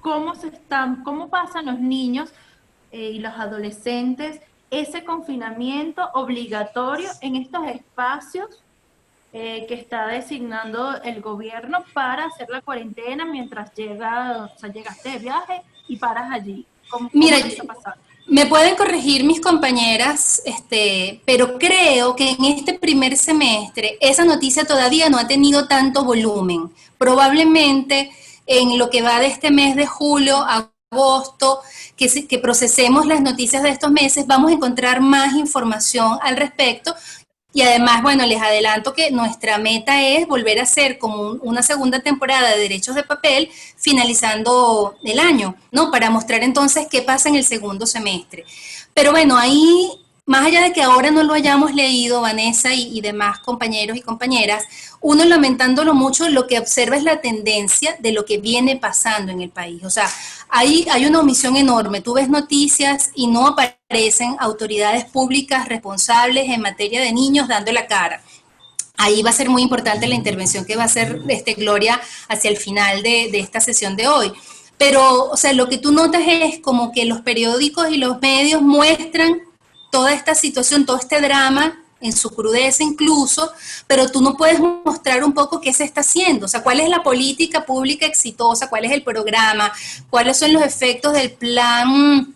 cómo pasan los niños y los adolescentes ese confinamiento obligatorio en estos espacios que está designando el gobierno para hacer la cuarentena mientras llegaste de viaje y paras allí. Mira, está pasando? Me pueden corregir mis compañeras, pero creo que en este primer semestre esa noticia todavía no ha tenido tanto volumen. Probablemente en lo que va de este mes de julio a agosto, que procesemos las noticias de estos meses, vamos a encontrar más información al respecto. Y además, bueno, les adelanto que nuestra meta es volver a hacer como una segunda temporada de Derechos de Papel finalizando el año, ¿no? Para mostrar entonces qué pasa en el segundo semestre. Pero bueno, ahí, más allá de que ahora no lo hayamos leído, Vanessa y demás compañeros y compañeras, uno lamentándolo mucho, lo que observa es la tendencia de lo que viene pasando en el país. O sea, ahí hay una omisión enorme. Tú ves noticias y no aparecen autoridades públicas responsables en materia de niños dando la cara. Ahí va a ser muy importante la intervención que va a hacer Gloria hacia el final de esta sesión de hoy. Pero, o sea, lo que tú notas es como que los periódicos y los medios muestran toda esta situación, todo este drama, en su crudeza incluso, pero tú no puedes mostrar un poco qué se está haciendo, o sea, cuál es la política pública exitosa, cuál es el programa, cuáles son los efectos del plan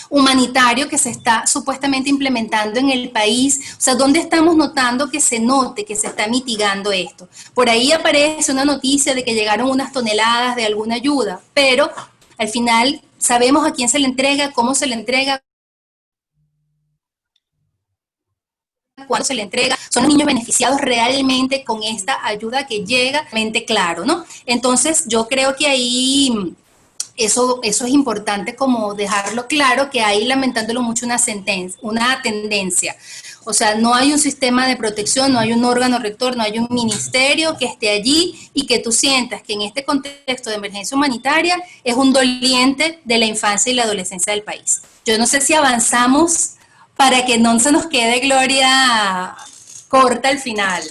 humanitario que se está supuestamente implementando en el país, o sea, ¿dónde estamos notando que se note que se está mitigando esto? Por ahí aparece una noticia de que llegaron unas toneladas de alguna ayuda, pero al final sabemos a quién se le entrega, cómo se le entrega, cuándo se le entrega, son los niños beneficiados realmente con esta ayuda que llega, realmente claro, ¿no? Entonces yo creo que ahí eso es importante como dejarlo claro, que hay, lamentándolo mucho, una tendencia. O sea, no hay un sistema de protección, no hay un órgano rector, no hay un ministerio que esté allí y que tú sientas que en este contexto de emergencia humanitaria es un doliente de la infancia y la adolescencia del país. Yo no sé si avanzamos para que no se nos quede Gloria corta al final.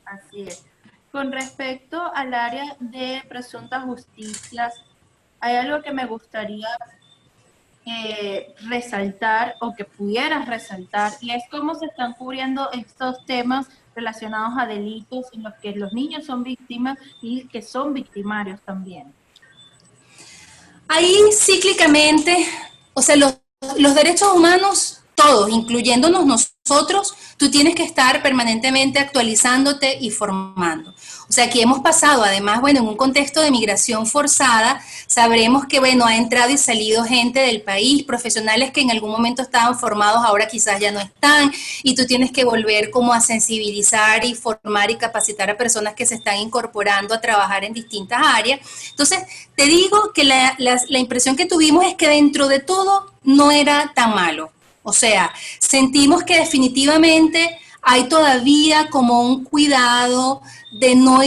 Así es. Con respecto al área de presuntas justicias, hay algo que me gustaría resaltar, o que pudieras resaltar, y es cómo se están cubriendo estos temas relacionados a delitos en los que los niños son víctimas y que son victimarios también. Ahí cíclicamente, o sea, los derechos humanos, todos, incluyéndonos nosotros, tú tienes que estar permanentemente actualizándote y formando. O sea, que hemos pasado, además, bueno, en un contexto de migración forzada, sabremos que, bueno, ha entrado y salido gente del país, profesionales que en algún momento estaban formados, ahora quizás ya no están, y tú tienes que volver como a sensibilizar y formar y capacitar a personas que se están incorporando a trabajar en distintas áreas. Entonces, te digo que la impresión que tuvimos es que dentro de todo no era tan malo. O sea, sentimos que definitivamente hay todavía como un cuidado de no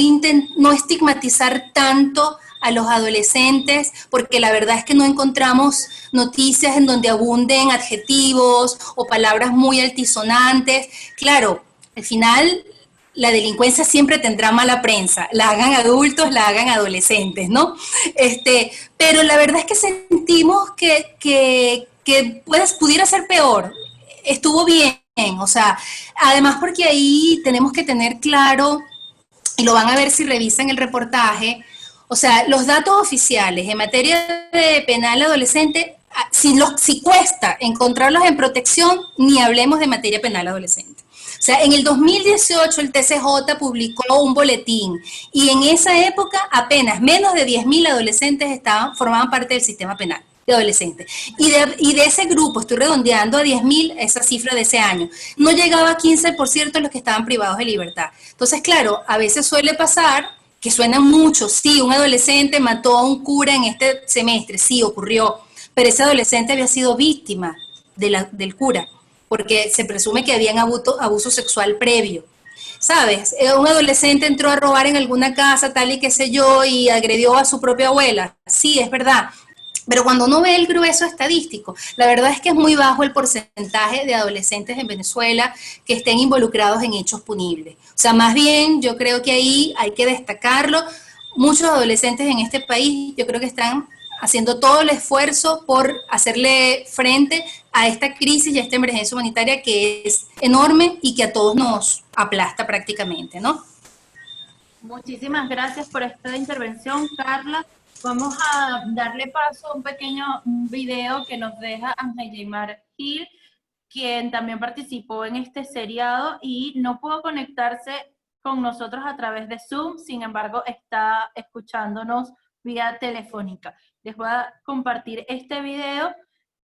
estigmatizar tanto a los adolescentes, porque la verdad es que no encontramos noticias en donde abunden adjetivos o palabras muy altisonantes. Claro, al final la delincuencia siempre tendrá mala prensa, la hagan adultos, la hagan adolescentes, ¿no? Pero la verdad es que sentimos que pudiera ser peor. Estuvo bien, o sea, además porque ahí tenemos que tener claro, y lo van a ver si revisan el reportaje, o sea, los datos oficiales en materia de penal adolescente, si cuesta encontrarlos en protección, ni hablemos de materia penal adolescente. O sea, en el 2018 el TCJ publicó un boletín y en esa época apenas menos de 10.000 adolescentes formaban parte del sistema penal de adolescentes. Y de ese grupo, estoy redondeando a 10.000 esa cifra de ese año, no llegaba a 15% de los que estaban privados de libertad. Entonces, claro, a veces suele pasar que suena mucho, sí, un adolescente mató a un cura en este semestre, sí, ocurrió, pero ese adolescente había sido víctima del cura. porque se presume que habían abuso sexual previo. ¿Sabes? Un adolescente entró a robar en alguna casa, tal y qué sé yo, y agredió a su propia abuela. Sí, es verdad. Pero cuando uno ve el grueso estadístico, la verdad es que es muy bajo el porcentaje de adolescentes en Venezuela que estén involucrados en hechos punibles. O sea, más bien yo creo que ahí hay que destacarlo. Muchos adolescentes en este país yo creo que están haciendo todo el esfuerzo por hacerle frente a esta crisis y a esta emergencia humanitaria que es enorme y que a todos nos aplasta prácticamente, ¿no? Muchísimas gracias por esta intervención, Carla. Vamos a darle paso a un pequeño video que nos deja Ángel Yeimar Gil, quien también participó en este seriado y no pudo conectarse con nosotros a través de Zoom, sin embargo está escuchándonos vía telefónica. Les voy a compartir este video.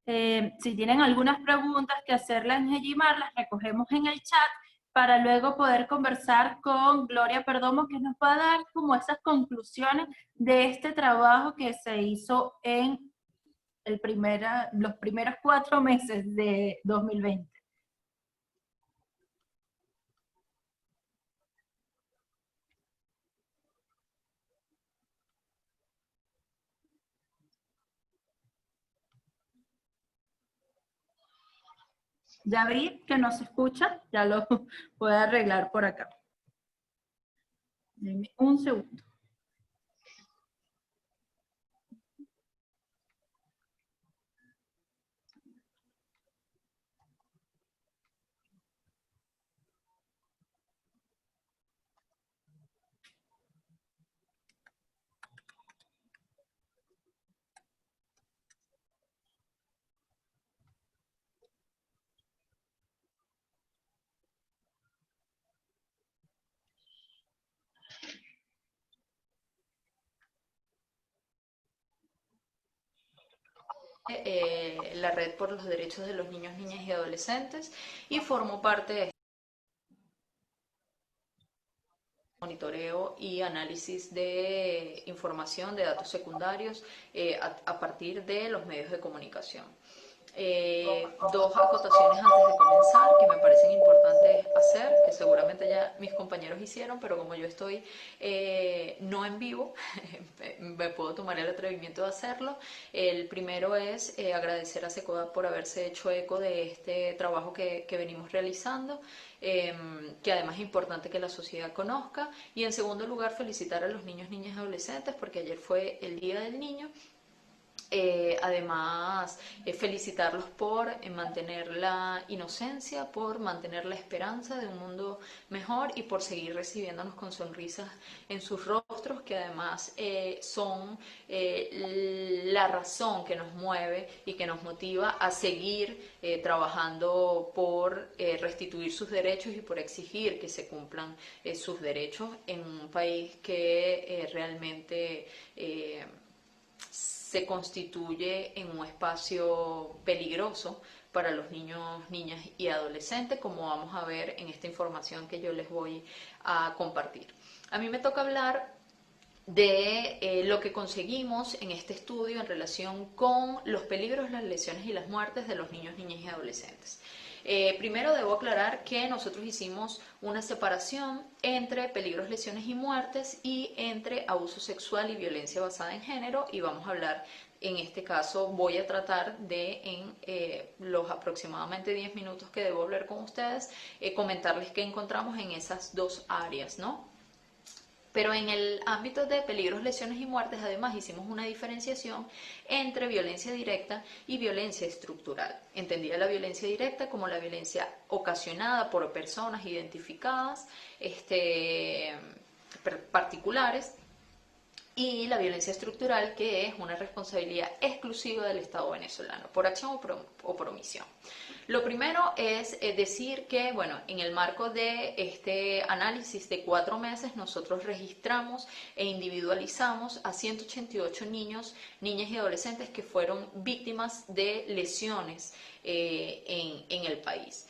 Si tienen algunas preguntas que hacerle a Ángel Yeimar, las recogemos en el chat para luego poder conversar con Gloria Perdomo, que nos va a dar como esas conclusiones de este trabajo que se hizo en los primeros 4 meses de 2020. David, que nos escucha, ya lo puede arreglar por acá. Deme un segundo. La Red por los Derechos de los Niños, Niñas y Adolescentes, y formo parte de monitoreo y análisis de información de datos secundarios a partir de los medios de comunicación. Dos acotaciones antes de comenzar que me parecen importantes hacer, que seguramente ya mis compañeros hicieron, pero como yo estoy no en vivo, me puedo tomar el atrevimiento de hacerlo. El primero es agradecer a SECODAP por haberse hecho eco de este trabajo que venimos realizando, que además es importante que la sociedad conozca. Y en segundo lugar, felicitar a los niños, niñas y adolescentes, porque ayer fue el Día del Niño. Además, felicitarlos por mantener la inocencia, por mantener la esperanza de un mundo mejor y por seguir recibiéndonos con sonrisas en sus rostros, que además son la razón que nos mueve y que nos motiva a seguir trabajando por restituir sus derechos y por exigir que se cumplan sus derechos en un país que realmente se constituye en un espacio peligroso para los niños, niñas y adolescentes, como vamos a ver en esta información que yo les voy a compartir. A mí me toca hablar de lo que conseguimos en este estudio en relación con los peligros, las lesiones y las muertes de los niños, niñas y adolescentes. Primero debo aclarar que nosotros hicimos una separación entre peligros, lesiones y muertes y entre abuso sexual y violencia basada en género, y vamos a hablar, en este caso voy a tratar de en los aproximadamente 10 minutos que debo hablar con ustedes, comentarles qué encontramos en esas dos áreas, ¿no? Pero en el ámbito de peligros, lesiones y muertes, además hicimos una diferenciación entre violencia directa y violencia estructural. Entendía la violencia directa como la violencia ocasionada por personas identificadas, particulares, y la violencia estructural, que es una responsabilidad exclusiva del Estado venezolano, por acción o por omisión. Lo primero es decir que, bueno, en el marco de este análisis de 4 meses, nosotros registramos e individualizamos a 188 niños, niñas y adolescentes que fueron víctimas de lesiones en el país.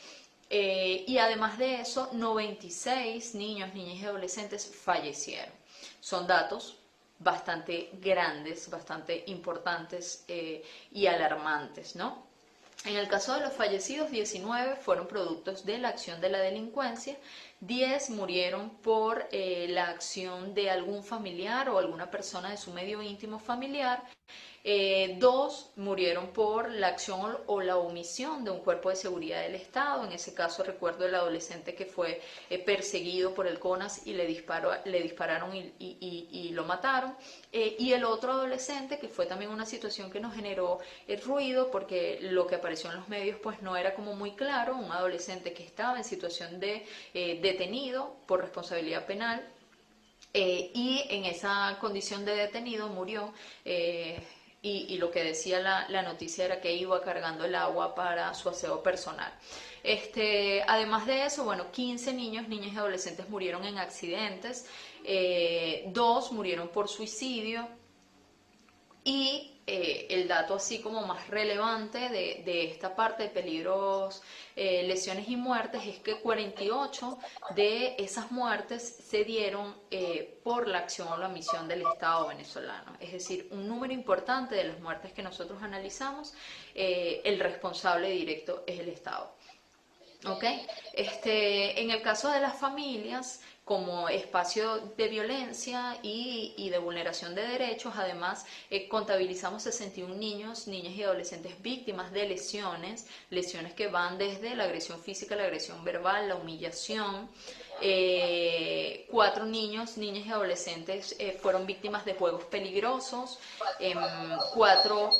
Y además de eso, 96 niños, niñas y adolescentes fallecieron. Son datos bastante grandes, bastante importantes y alarmantes, ¿no? En el caso de los fallecidos, 19 fueron productos de la acción de la delincuencia, 10 murieron por la acción de algún familiar o alguna persona de su medio íntimo familiar, 2 murieron por la acción o la omisión de un cuerpo de seguridad del Estado. En ese caso recuerdo el adolescente que fue perseguido por el CONAS y le dispararon y lo mataron. Y el otro adolescente, que fue también una situación que nos generó ruido porque lo que apareció en los medios pues no era como muy claro, un adolescente que estaba en situación de detenido por responsabilidad penal. Y en esa condición de detenido murió, y lo que decía la noticia era que iba cargando el agua para su aseo personal. Además de eso, bueno, 15 niños, niñas y adolescentes murieron en accidentes, 2 murieron por suicidio, y el dato así como más relevante de esta parte de peligros, lesiones y muertes es que 48 de esas muertes se dieron por la acción o la omisión del Estado venezolano. Es decir, un número importante de las muertes que nosotros analizamos, el responsable directo es el Estado. ¿Ok? En el caso de las familias, como espacio de violencia y de vulneración de derechos, además contabilizamos 61 niños, niñas y adolescentes víctimas de lesiones que van desde la agresión física, la agresión verbal, la humillación. 4 niños, niñas y adolescentes fueron víctimas de juegos peligrosos, 4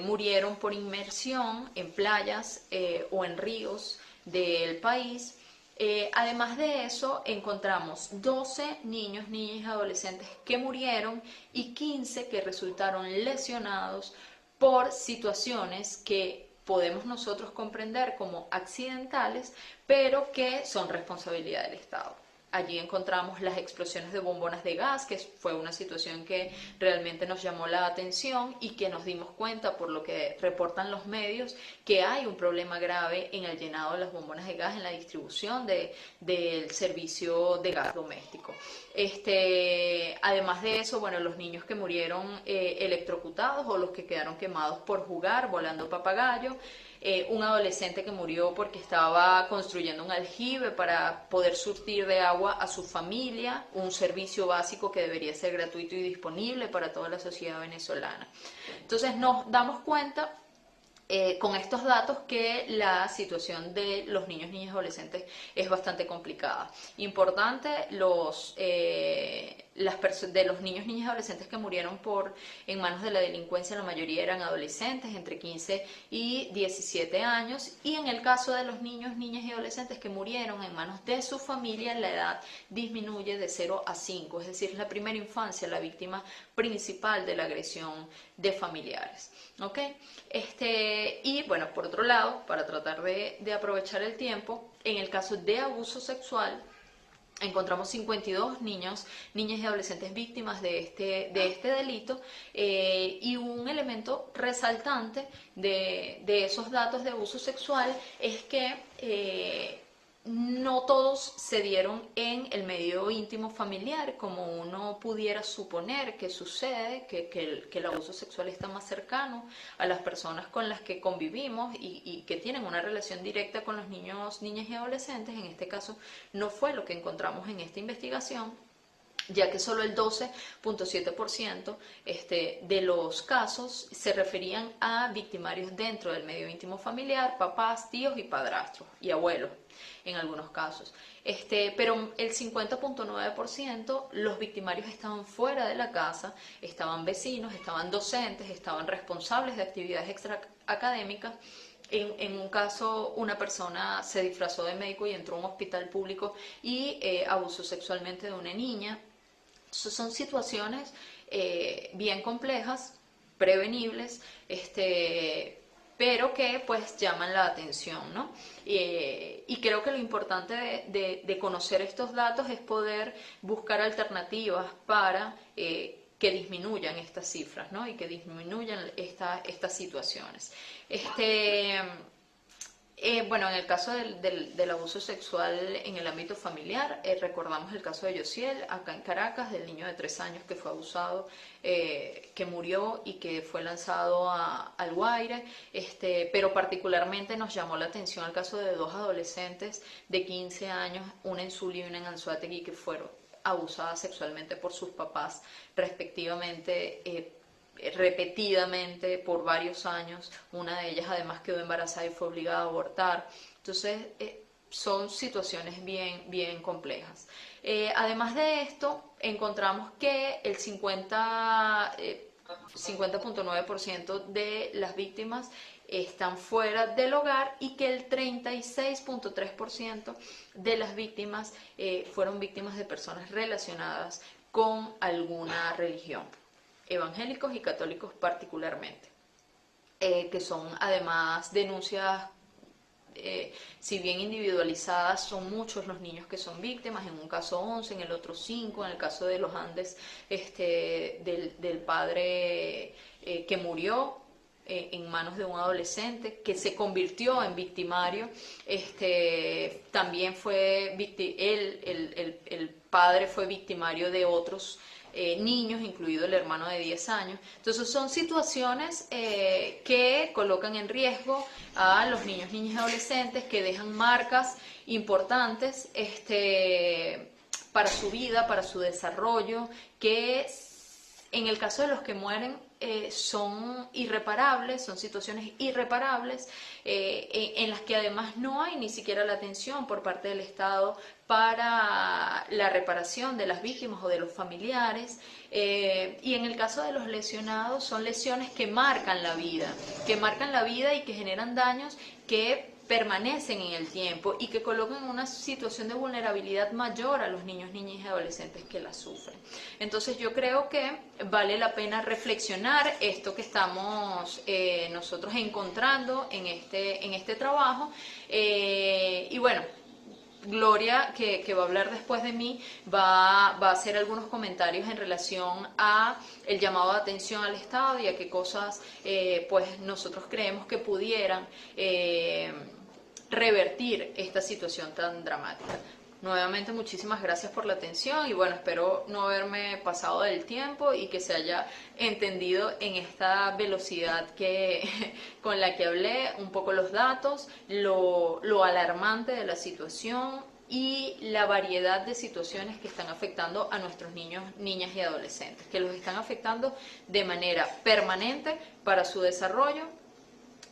murieron por inmersión en playas o en ríos del país. Además de eso, encontramos 12 niños, niñas y adolescentes que murieron y 15 que resultaron lesionados por situaciones que podemos nosotros comprender como accidentales, pero que son responsabilidad del Estado. Allí encontramos las explosiones de bombonas de gas, que fue una situación que realmente nos llamó la atención y que nos dimos cuenta, por lo que reportan los medios, que hay un problema grave en el llenado de las bombonas de gas, en la distribución del servicio de gas doméstico. Además de eso, bueno, los niños que murieron electrocutados o los que quedaron quemados por jugar, volando papagayo. Un adolescente que murió porque estaba construyendo un aljibe para poder surtir de agua a su familia, un servicio básico que debería ser gratuito y disponible para toda la sociedad venezolana. Entonces nos damos cuenta con estos datos que la situación de los niños, niñas y adolescentes es bastante complicada. Importante, de los niños, niñas y adolescentes que murieron en manos de la delincuencia, la mayoría eran adolescentes entre 15 y 17 años, y en el caso de los niños, niñas y adolescentes que murieron en manos de su familia, la edad disminuye de 0 a 5, es decir, es la primera infancia la víctima principal de la agresión de familiares. ¿Ok? Y bueno, por otro lado, para tratar de aprovechar el tiempo, en el caso de abuso sexual, encontramos 52 niños, niñas y adolescentes víctimas de este delito, y un elemento resaltante de esos datos de abuso sexual es que no todos se dieron en el medio íntimo familiar, como uno pudiera suponer que sucede, que el abuso sexual está más cercano a las personas con las que convivimos y que tienen una relación directa con los niños, niñas y adolescentes. En este caso no fue lo que encontramos en esta investigación, ya que solo el 12.7% de los casos se referían a victimarios dentro del medio íntimo familiar, papás, tíos y padrastros y abuelos en algunos casos. Pero el 50.9% los victimarios estaban fuera de la casa, estaban vecinos, estaban docentes, estaban responsables de actividades extraacadémicas. En un caso, una persona se disfrazó de médico y entró a un hospital público y abusó sexualmente de una niña. Son situaciones bien complejas, prevenibles, pero que pues llaman la atención, ¿no? Y creo que lo importante de conocer estos datos es poder buscar alternativas para que disminuyan estas cifras, ¿no? Y que disminuyan estas situaciones. Bueno, en el caso del abuso sexual en el ámbito familiar, recordamos el caso de Yosiel, acá en Caracas, del niño de 3 años que fue abusado, que murió y que fue lanzado al Guaire, pero particularmente nos llamó la atención el caso de 2 adolescentes de 15 años, una en Zulia y una en Anzoátegui, que fueron abusadas sexualmente por sus papás, respectivamente, repetidamente por varios años. Una de ellas además quedó embarazada y fue obligada a abortar. Entonces son situaciones bien complejas. Además de esto, encontramos que el 50.9% de las víctimas están fuera del hogar y que el 36.3% de las víctimas fueron víctimas de personas relacionadas con alguna religión, evangélicos y católicos particularmente, que son además denuncias, si bien individualizadas, son muchos los niños que son víctimas, en un caso 11, en el otro 5, en el caso de los Andes, del padre que murió en manos de un adolescente, que se convirtió en victimario, también fue el padre fue victimario de otros niños, incluido el hermano de 10 años. Entonces son situaciones que colocan en riesgo a los niños, niñas y adolescentes, que dejan marcas importantes para su vida, para su desarrollo, que en el caso de los que mueren son irreparables, son situaciones irreparables, en las que además no hay ni siquiera la atención por parte del Estado para la reparación de las víctimas o de los familiares, y en el caso de los lesionados son lesiones que marcan la vida y que generan daños que permanecen en el tiempo y que colocan en una situación de vulnerabilidad mayor a los niños, niñas y adolescentes que la sufren. Entonces yo creo que vale la pena reflexionar esto que estamos nosotros encontrando en este trabajo, y bueno, Gloria, que va a hablar después de mí, va a hacer algunos comentarios en relación a el llamado de atención al Estado y a qué cosas pues nosotros creemos que pudieran revertir esta situación tan dramática. Nuevamente, muchísimas gracias por la atención y bueno, espero no haberme pasado del tiempo y que se haya entendido en esta velocidad con la que hablé un poco los datos, lo alarmante de la situación y la variedad de situaciones que están afectando a nuestros niños, niñas y adolescentes, que los están afectando de manera permanente para su desarrollo,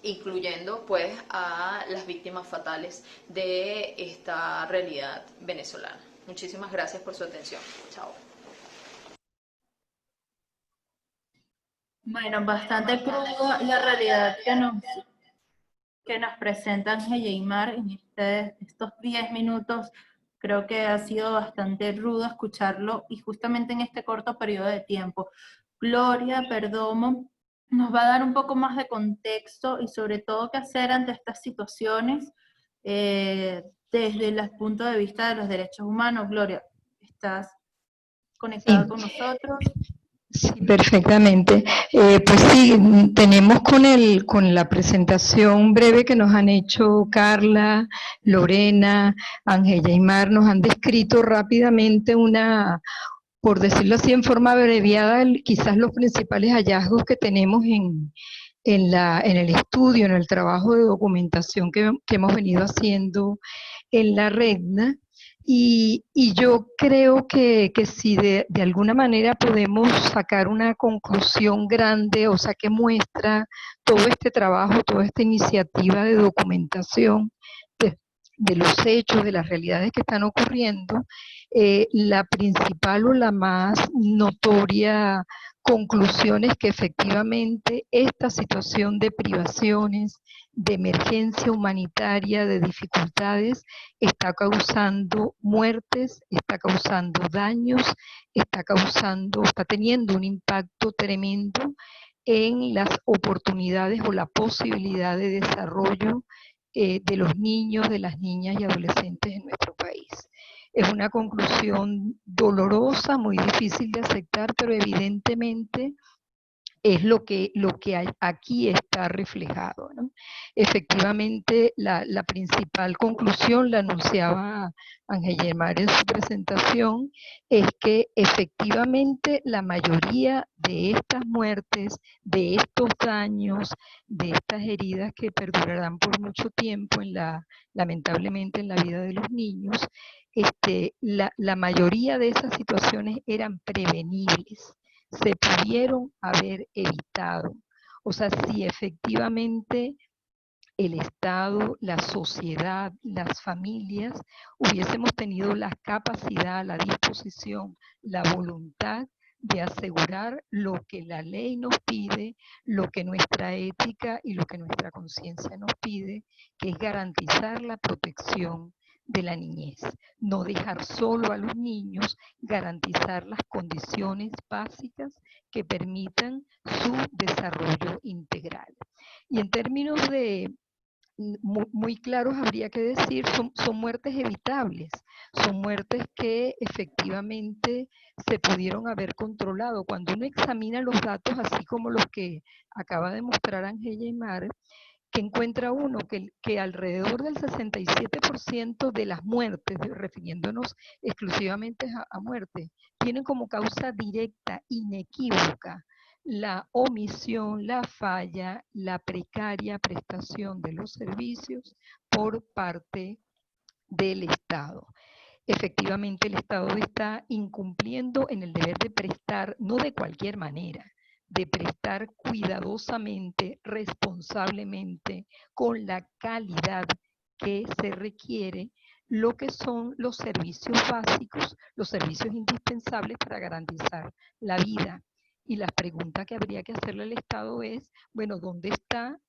incluyendo pues a las víctimas fatales de esta realidad venezolana. Muchísimas gracias por su atención. Chao. Bueno, bastante cruda la realidad que nos presenta Ángel Yeimar en estos 10 minutos. Creo que ha sido bastante rudo escucharlo y justamente en este corto periodo de tiempo. Gloria Perdomo nos va a dar un poco más de contexto y sobre todo qué hacer ante estas situaciones desde el punto de vista de los derechos humanos. Gloria, ¿estás conectada con nosotros? Sí, perfectamente. Pues sí, tenemos con la presentación breve que nos han hecho Carla, Lorena, Ángel Yeimar, nos han descrito rápidamente por decirlo así en forma abreviada, quizás los principales hallazgos que tenemos en el estudio, en el trabajo de documentación que hemos venido haciendo en la REDNA. Y yo creo que si de alguna manera podemos sacar una conclusión grande, o sea, que muestra todo este trabajo, toda esta iniciativa de documentación de los hechos, de las realidades que están ocurriendo, la principal o la más notoria conclusión es que efectivamente esta situación de privaciones, de emergencia humanitaria, de dificultades, está causando muertes, está causando daños, está teniendo un impacto tremendo en las oportunidades o la posibilidad de desarrollo de los niños, de las niñas y adolescentes en nuestro país. Es una conclusión dolorosa, muy difícil de aceptar, pero evidentemente es lo que aquí está reflejado, ¿no? Efectivamente, la principal conclusión, la anunciaba Ángel Guimard en su presentación, es que efectivamente la mayoría de estas muertes, de estos daños, de estas heridas que perdurarán por mucho tiempo lamentablemente en la vida de los niños, la mayoría de esas situaciones eran prevenibles, se pudieron haber evitado. O sea, si efectivamente el Estado, la sociedad, las familias hubiésemos tenido la capacidad, la disposición, la voluntad de asegurar lo que la ley nos pide, lo que nuestra ética y lo que nuestra conciencia nos pide, que es garantizar la protección de la niñez, no dejar solo a los niños, garantizar las condiciones básicas que permitan su desarrollo integral. Y en términos de muy claros habría que decir, son muertes evitables, son muertes que efectivamente se pudieron haber controlado. Cuando uno examina los datos, así como los que acaba de mostrar Ángel Guimard, que encuentra uno que alrededor del 67% de las muertes, refiriéndonos exclusivamente a muerte, tienen como causa directa, inequívoca, la omisión, la falla, la precaria prestación de los servicios por parte del Estado. Efectivamente, el Estado está incumpliendo en el deber de prestar, no de cualquier manera, de prestar cuidadosamente, responsablemente, con la calidad que se requiere, lo que son los servicios básicos, los servicios indispensables para garantizar la vida. Y la pregunta que habría que hacerle al Estado es, bueno, ¿dónde están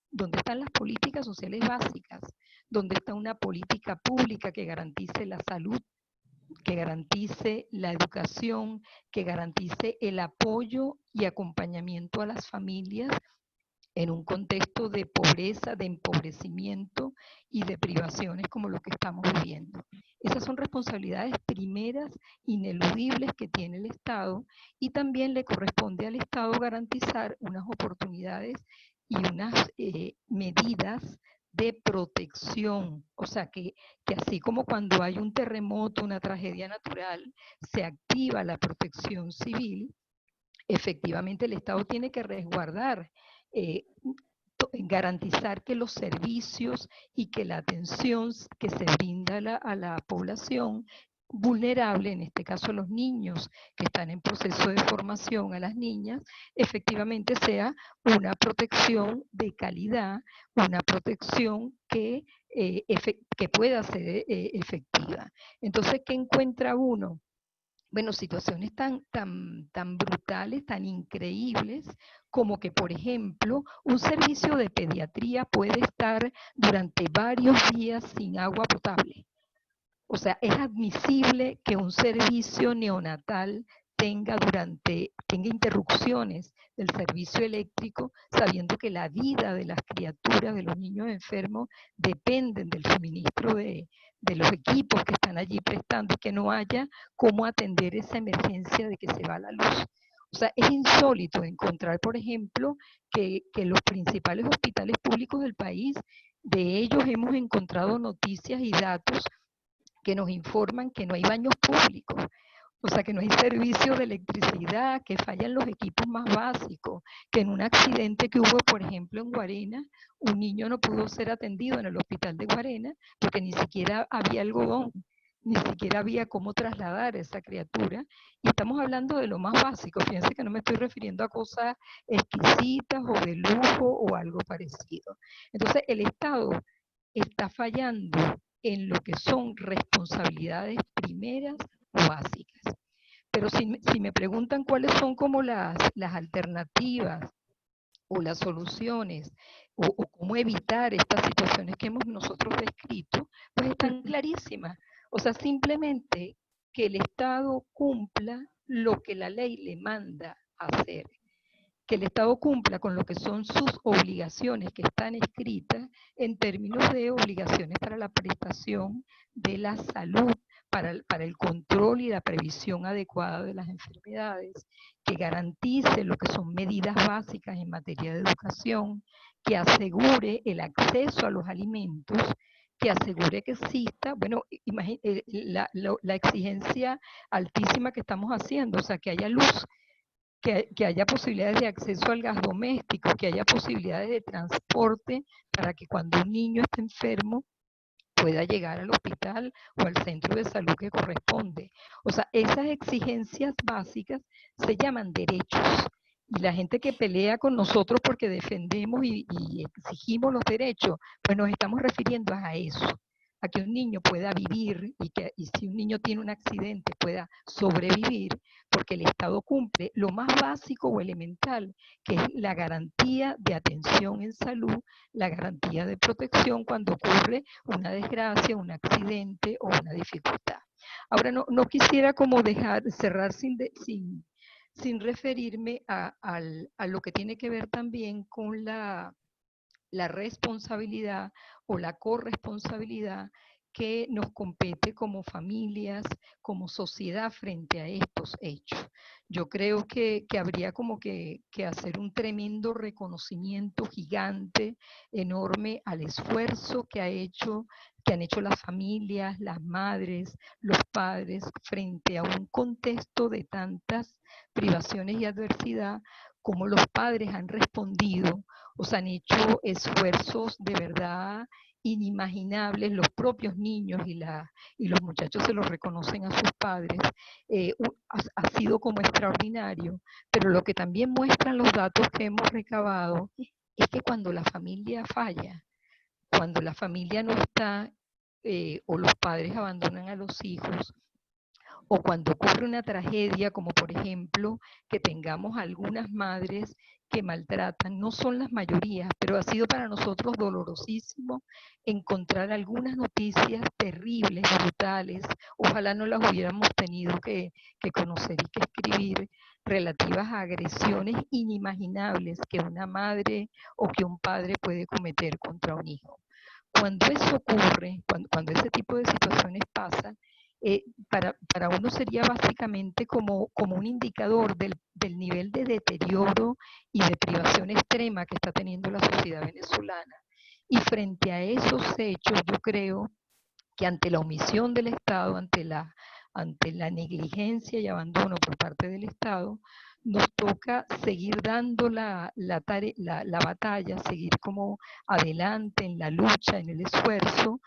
las políticas sociales básicas? ¿Dónde está una política pública que garantice la salud, que garantice la educación, que garantice el apoyo y acompañamiento a las familias en un contexto de pobreza, de empobrecimiento y de privaciones como lo que estamos viviendo? Esas son responsabilidades primeras, ineludibles que tiene el Estado, y también le corresponde al Estado garantizar unas oportunidades y unas medidas de protección. O sea, que así como cuando hay un terremoto, una tragedia natural, se activa la protección civil, efectivamente el Estado tiene que resguardar, garantizar que los servicios y que la atención que se brinda a la población vulnerable, en este caso a los niños que están en proceso de formación, a las niñas, efectivamente sea una protección de calidad, una protección que pueda ser efectiva. Entonces, ¿qué encuentra uno? Bueno, situaciones tan brutales, tan increíbles, como que, por ejemplo, un servicio de pediatría puede estar durante varios días sin agua potable. O sea, es admisible que un servicio neonatal tenga interrupciones del servicio eléctrico, sabiendo que la vida de las criaturas, de los niños enfermos, dependen del suministro de los equipos que están allí prestando, y que no haya cómo atender esa emergencia de que se va la luz. O sea, es insólito encontrar, por ejemplo, que los principales hospitales públicos del país, de ellos hemos encontrado noticias y datos que nos informan que no hay baños públicos, o sea, que no hay servicio de electricidad, que fallan los equipos más básicos, que en un accidente que hubo, por ejemplo, en Guarena, un niño no pudo ser atendido en el hospital de Guarena porque ni siquiera había algodón, ni siquiera había cómo trasladar a esa criatura. Y estamos hablando de lo más básico. Fíjense que no me estoy refiriendo a cosas exquisitas o de lujo o algo parecido. Entonces, el Estado está fallando en lo que son responsabilidades primeras o básicas. Pero si me preguntan cuáles son como las alternativas o las soluciones o cómo evitar estas situaciones que hemos nosotros descrito, pues están clarísimas. O sea, simplemente que el Estado cumpla lo que la ley le manda a hacer, que el Estado cumpla con lo que son sus obligaciones que están escritas en términos de obligaciones para la prestación de la salud, para el control y la previsión adecuada de las enfermedades, que garantice lo que son medidas básicas en materia de educación, que asegure el acceso a los alimentos, que asegure que exista, bueno, la exigencia altísima que estamos haciendo, o sea, que haya luz, que haya posibilidades de acceso al gas doméstico, que haya posibilidades de transporte para que cuando un niño esté enfermo pueda llegar al hospital o al centro de salud que corresponde. O sea, esas exigencias básicas se llaman derechos. Y la gente que pelea con nosotros porque defendemos y exigimos los derechos, pues nos estamos refiriendo a eso, a que un niño pueda vivir y si un niño tiene un accidente pueda sobrevivir, porque el Estado cumple lo más básico o elemental, que es la garantía de atención en salud, la garantía de protección cuando ocurre una desgracia, un accidente o una dificultad. Ahora, no quisiera como cerrar sin referirme a lo que tiene que ver también con la responsabilidad o la corresponsabilidad que nos compete como familias, como sociedad frente a estos hechos. Yo creo que habría como que hacer un tremendo reconocimiento gigante, enorme, al esfuerzo que han hecho las familias, las madres, los padres, frente a un contexto de tantas privaciones y adversidad, como los padres han respondido, o sea, han hecho esfuerzos de verdad inimaginables, los propios niños y los muchachos se los reconocen a sus padres, ha sido como extraordinario, pero lo que también muestran los datos que hemos recabado es que cuando la familia falla, cuando la familia no está o los padres abandonan a los hijos, o cuando ocurre una tragedia, como por ejemplo que tengamos algunas madres que maltratan, no son las mayorías, pero ha sido para nosotros dolorosísimo encontrar algunas noticias terribles, brutales, ojalá no las hubiéramos tenido que conocer y que escribir, relativas a agresiones inimaginables que una madre o que un padre puede cometer contra un hijo. Cuando eso ocurre, cuando ese tipo de situaciones pasan, para uno sería básicamente como un indicador del nivel de deterioro y de privación extrema que está teniendo la sociedad venezolana. Y frente a esos hechos, yo creo que ante la omisión del Estado, ante la negligencia y abandono por parte del Estado, nos toca seguir dando la batalla, seguir como adelante en la lucha, en el esfuerzo,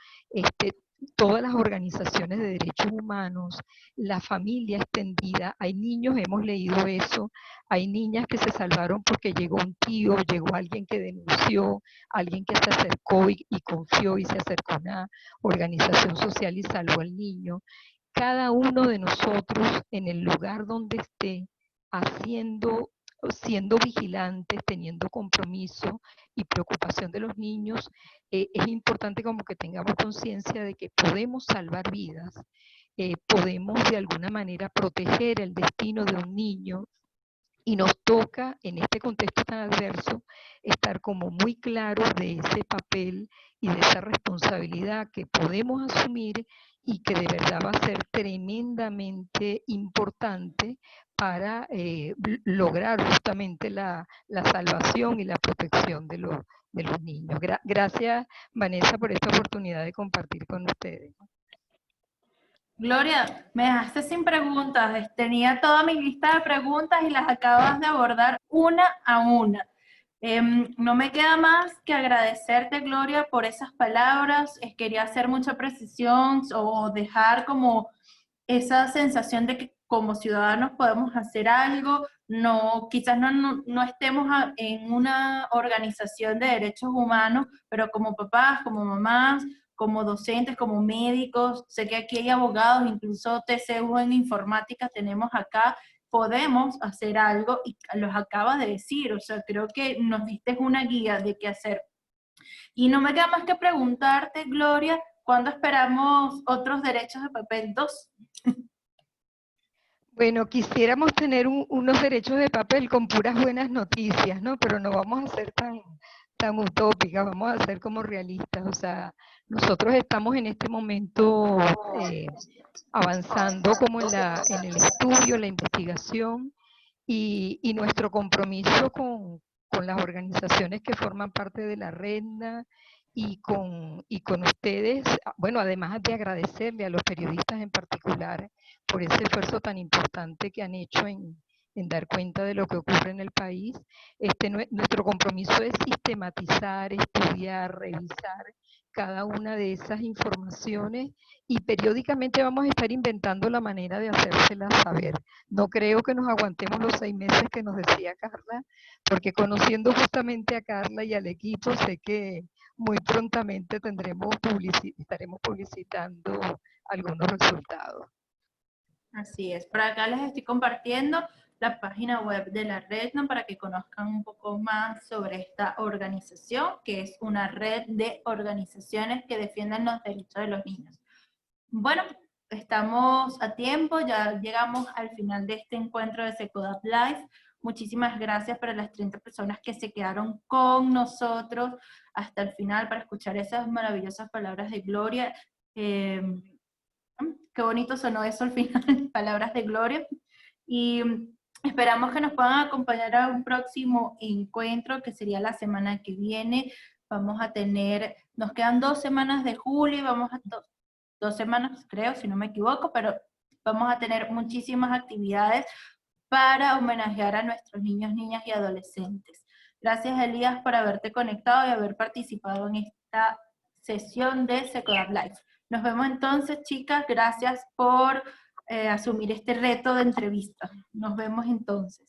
todas las organizaciones de derechos humanos, la familia extendida, hay niños, hemos leído eso, hay niñas que se salvaron porque llegó un tío, llegó alguien que denunció, alguien que se acercó y confió y se acercó a una organización social y salvó al niño. Cada uno de nosotros en el lugar donde esté, siendo vigilantes, teniendo compromiso y preocupación de los niños, es importante como que tengamos conciencia de que podemos salvar vidas, podemos de alguna manera proteger el destino de un niño, y nos toca, en este contexto tan adverso, estar como muy claros de ese papel y de esa responsabilidad que podemos asumir y que de verdad va a ser tremendamente importante para lograr justamente la salvación y la protección de los niños. Gracias, Vanessa, por esta oportunidad de compartir con ustedes. Gloria, me dejaste sin preguntas. Tenía toda mi lista de preguntas y las acabas de abordar una a una. No me queda más que agradecerte, Gloria, por esas palabras. Quería hacer mucha precisión o dejar como esa sensación de que como ciudadanos podemos hacer algo. No, quizás no estemos en una organización de derechos humanos, pero como papás, como mamás, como docentes, como médicos, sé que aquí hay abogados, incluso TCU en informática tenemos acá, podemos hacer algo y los acabas de decir, o sea, creo que nos diste una guía de qué hacer. Y no me queda más que preguntarte, Gloria, ¿cuándo esperamos otros derechos de papel 2? Bueno, quisiéramos tener unos derechos de papel con puras buenas noticias, ¿no? Pero no vamos a ser tan tan utópicas, vamos a ser como realistas. O sea, nosotros estamos en este momento avanzando como en el estudio, la investigación y nuestro compromiso con las organizaciones que forman parte de la REDNA y con ustedes, bueno, además de agradecerle a los periodistas en particular por ese esfuerzo tan importante que han hecho en dar cuenta de lo que ocurre en el país. Nuestro compromiso es sistematizar, estudiar, revisar cada una de esas informaciones y periódicamente vamos a estar inventando la manera de hacérselas saber. No creo que nos aguantemos los 6 meses que nos decía Carla, porque conociendo justamente a Carla y al equipo, sé que muy prontamente estaremos publicitando algunos resultados. Así es. Por acá les estoy compartiendo la página web de la REDNA para que conozcan un poco más sobre esta organización, que es una red de organizaciones que defienden los derechos de los niños. Bueno, estamos a tiempo, ya llegamos al final de este encuentro de Secodab Live. Muchísimas gracias para las 30 personas que se quedaron con nosotros hasta el final para escuchar esas maravillosas palabras de Gloria. Qué bonito sonó eso al final, palabras de Gloria. Y esperamos que nos puedan acompañar a un próximo encuentro, que sería la semana que viene. Vamos a tener, nos quedan 2 semanas de julio, y vamos a 2 semanas, creo, si no me equivoco, pero vamos a tener muchísimas actividades para homenajear a nuestros niños, niñas y adolescentes. Gracias, Elías, por haberte conectado y haber participado en esta sesión de Secodab Live. Nos vemos entonces, chicas. Gracias por asumir este reto de entrevista. Nos vemos entonces.